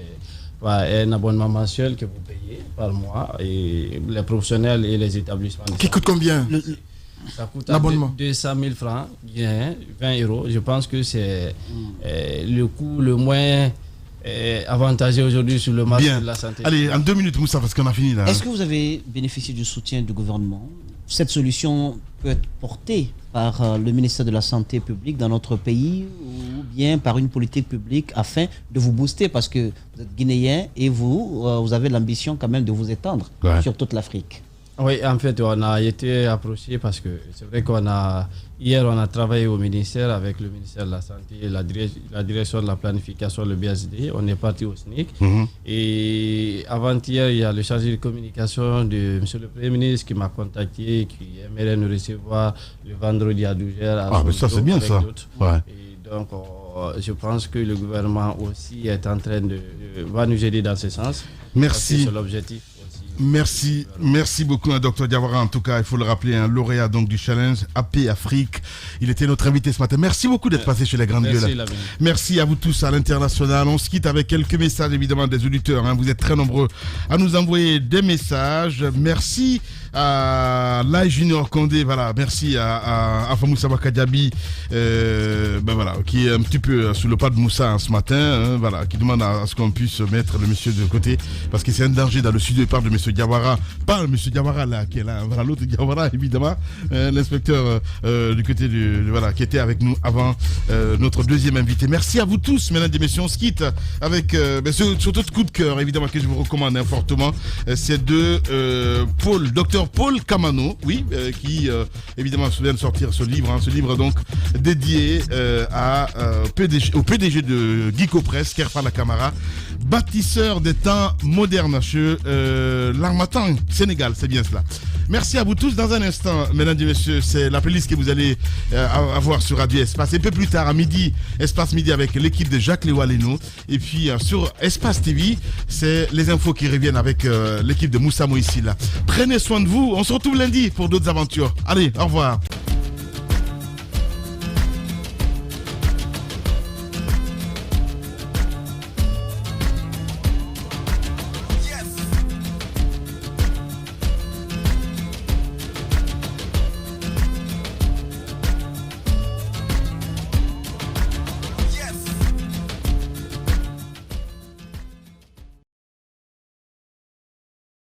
un abonnement mensuel que vous payez par mois, et les professionnels et les établissements. Qui coûte combien? Ça coûte l'abonnement 200 000 francs, 20 euros. Je pense que c'est le coût le moins avantageux aujourd'hui sur le marché de la santé. Allez, en 2 minutes, Moussa, parce qu'on a fini là. Est-ce que vous avez bénéficié du soutien du gouvernement? Cette solution peut être portée par le ministère de la Santé publique dans notre pays ou bien par une politique publique afin de vous booster parce que vous êtes guinéen et vous avez l'ambition quand même de vous étendre sur toute l'Afrique. Oui, en fait, on a été approché parce que c'est vrai hier, on a travaillé au ministère avec le ministère de la Santé et la direction de la planification, le BSD. On est parti au SNIC. Et avant-hier, il y a le chargé de communication de M. le Premier ministre qui m'a contacté, qui aimerait nous recevoir le vendredi à 12h. Ah, mais ça, c'est bien ça. Ouais. Et donc, je pense que le gouvernement aussi est en train va nous aider dans ce sens. Merci. C'est l'objectif. Merci beaucoup à Dr Diawara. En tout cas, il faut le rappeler, un lauréat donc du challenge AP Afrique. Il était notre invité ce matin. Merci beaucoup d'être passé chez les Grandes Gueules. Merci à vous tous à l'international. On se quitte avec quelques messages évidemment des auditeurs. Vous êtes très nombreux à nous envoyer des messages. Merci à Lai Junior Condé. Voilà, merci à Moussa Bakadiabi, qui est un petit peu sous le pas de Moussa ce matin. Qui demande à ce qu'on puisse mettre le monsieur de côté parce que c'est un danger dans le sud-départ de monsieur Diawara, pas le monsieur Diawara là qui est là, l'autre Diawara évidemment, l'inspecteur du côté qui était avec nous avant notre deuxième invité. Merci à vous tous, mesdames et messieurs. On se quitte avec surtout coup de cœur évidemment que je vous recommande fortement, c'est de Dr Paul Kamano, qui évidemment vient de sortir ce livre donc dédié au PDG de Guico Press, Kerfala Camara, bâtisseur des temps modernes chez l'Harmattan, Sénégal, c'est bien cela. Merci à vous tous. Dans un instant, mesdames et messieurs, c'est la playlist que vous allez avoir sur Radio Espace. Et un peu plus tard, à midi, Espace Midi avec l'équipe de Jacques Léo-Aleno. Et puis sur Espace TV, c'est les infos qui reviennent avec l'équipe de Moussa Moïsila. Prenez soin de vous. On se retrouve lundi pour d'autres aventures. Allez, au revoir.